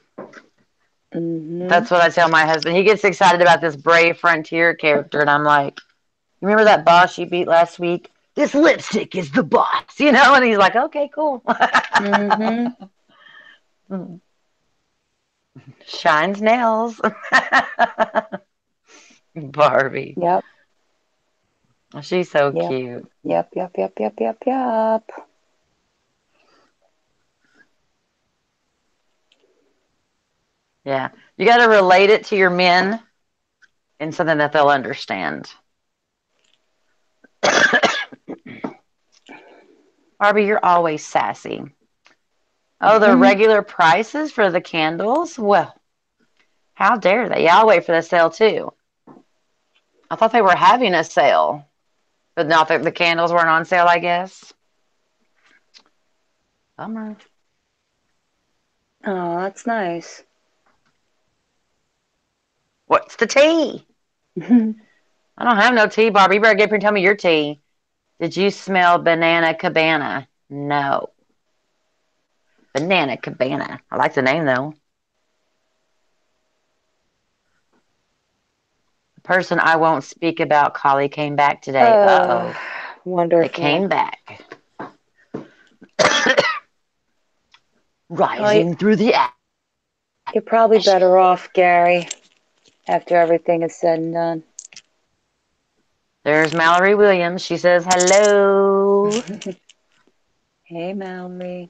Hmm. That's what I tell my husband. He gets excited about this Brave Frontier character, and I'm like, you remember that boss you beat last week? This lipstick is the boss. And he's like, okay, cool. Hmm. Shines nails. Barbie. Yep. She's so Yep. cute. Yep. Yep. Yep. Yep. Yep. Yep. Yeah. You got to relate it to your men in something that they'll understand. Barbie, you're always sassy. Oh, the Hmm. regular prices for the candles? Well, how dare they? Yeah, I'll wait for the sale too. I thought they were having a sale, but not that the candles weren't on sale, I guess. Bummer. Oh, that's nice. What's the tea? I don't have no tea, Barbie. You better get up here and tell me your tea. Did you smell banana cabana? No. Banana cabana. I like the name though. The person I won't speak about, Collie, came back today. Uh uh, oh. They Wonderful. came back. Well, Rising through the you're probably ashes. better off, Gary, after everything is said and done. There's Mallory Williams. She says hello. Hey, Mallory.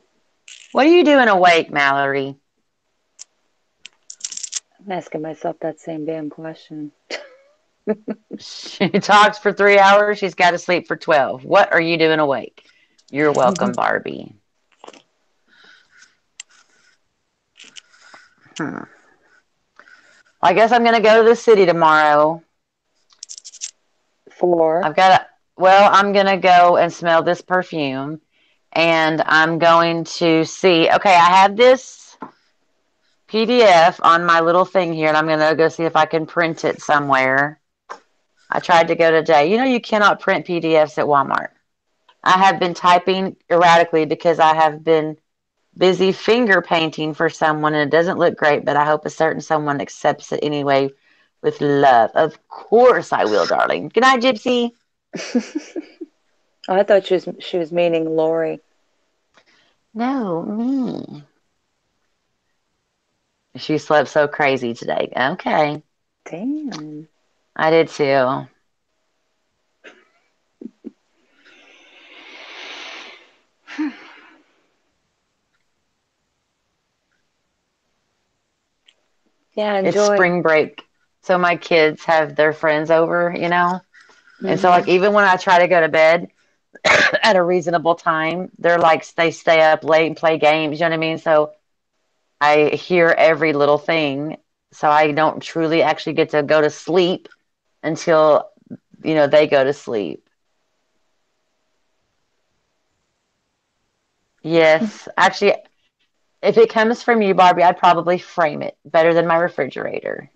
What are you doing awake, Mallory? I'm asking myself that same damn question. She talks for 3 hours. She's got to sleep for 12. What are you doing awake? You're welcome, Barbie. Hmm. I guess I'm going to go to the city tomorrow. Four. I've got to, well, I'm going to go and smell this perfume and I'm going to see. Okay, I have this PDF on my little thing here and I'm going to go see if I can print it somewhere. I tried to go today. You know, you cannot print PDFs at Walmart. I have been typing erratically because I have been busy finger painting for someone and it doesn't look great, but I hope a certain someone accepts it anyway with love. Of course I will, darling. Good night, Gypsy. Oh, I thought she was meaning Lori. No, me. She slept so crazy today. Okay. Damn. I did too. Yeah, It's enjoy. spring break. So my kids have their friends over, you know? And so like Hmm. even when I try to go to bed at a reasonable time, they're like they stay up late and play games, you know what I mean? So I hear every little thing. So I don't truly actually get to go to sleep until, they go to sleep. Yes. Actually, if it comes from you, Barbie, I'd probably frame it better than my refrigerator.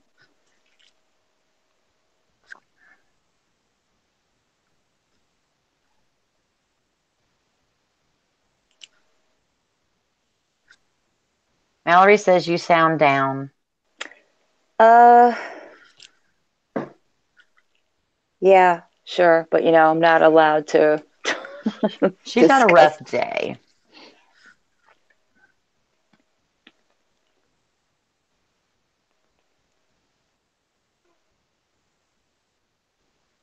Mallory says you sound down. Uh, yeah, sure, but I'm not allowed to She's had a discuss. rough day.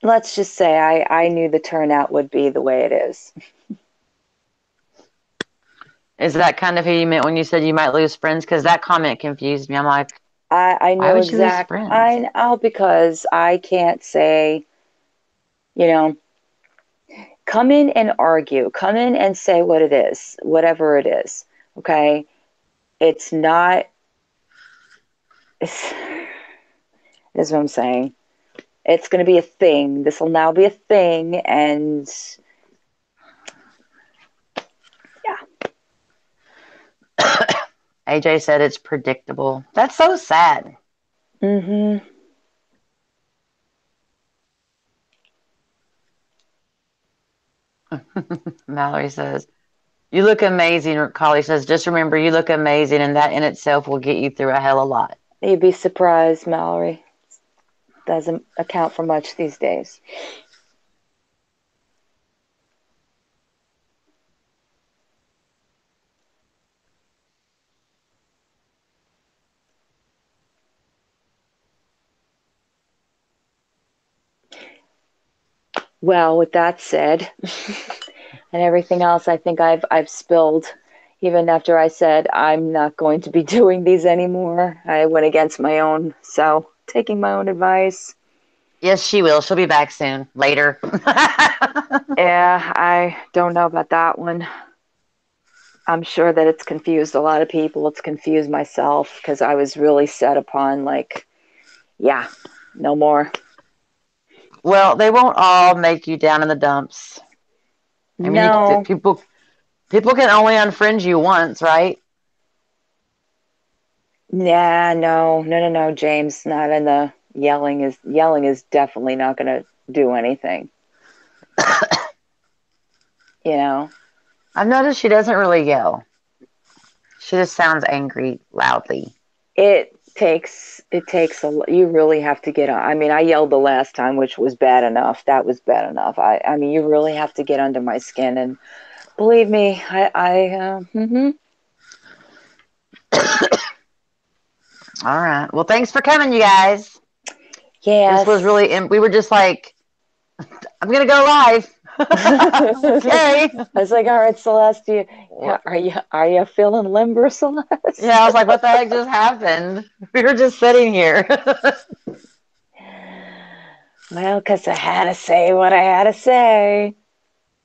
Let's just say I knew the turnout would be the way it is. Is that kind of who you meant when you said you might lose friends? Because that comment confused me. I'm like, I why knew would you lose exact. friends? I know because I can't say, you know, come in and argue, come in and say what it is, whatever it is. Okay, it's not. It's, is what I'm saying. It's going to be a thing. This will now be a thing, and yeah. AJ said it's predictable. That's so sad. Hmm. Mallory says, you look amazing. Collie says, just remember, you look amazing, and that in itself will get you through a hell of a lot. You'd be surprised, Mallory. Doesn't account for much these days. Well, with that said, and everything else I think I've spilled, even after I said I'm not going to be doing these anymore. I went against my own, so taking my own advice. Yes, she will. She'll be back soon. Later. Yeah, I don't know about that one. I'm sure that it's confused a lot of people. It's confused myself because I was really set upon like, yeah, no more. Well, they won't all make you down in the dumps. I mean, No, people can only unfriend you once, right? yeah, no, James, not in the yelling is definitely not going to do anything. You know, I've noticed she doesn't really yell. She just sounds angry loudly. it takes you really have to get on. I mean, I yelled the last time, which was bad enough. That was bad enough. I mean, you really have to get under my skin, and believe me, All right. Well, thanks for coming, you guys. This was yes. really, we were just like, I'm going to go live. Okay. I was like, all right, Celeste, are you feeling limber, Yeah, Celeste? I was like, what the heck just happened? We were just sitting here. Well, because I had to say what I had to say.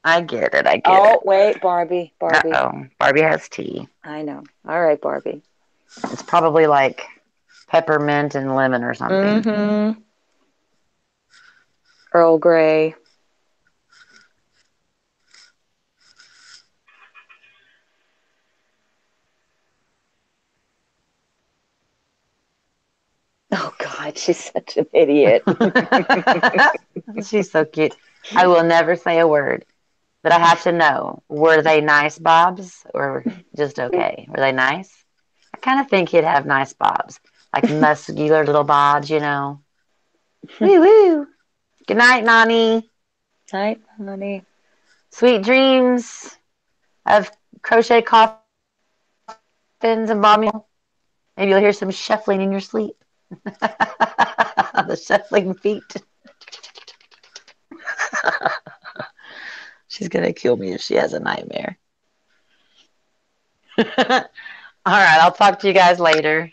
I get it. I get Oh, it. wait, Barbie, Barbie. Uh-oh. Barbie has tea. I know. All right, Barbie. It's probably like peppermint and lemon or something. Mm-hmm. Earl Grey. Oh God, she's such an idiot. She's so cute. I will never say a word, but I have to know, were they nice bobs or just okay? Were they nice? I kind of think he'd have nice bobs, like muscular little bobs, you know. Woo woo. Good night, Nani. Night, honey. Sweet dreams of crochet coffins and bomb. Maybe you'll hear some shuffling in your sleep. The shuffling feet. She's going to kill me if she has a nightmare. All right, I'll talk to you guys later.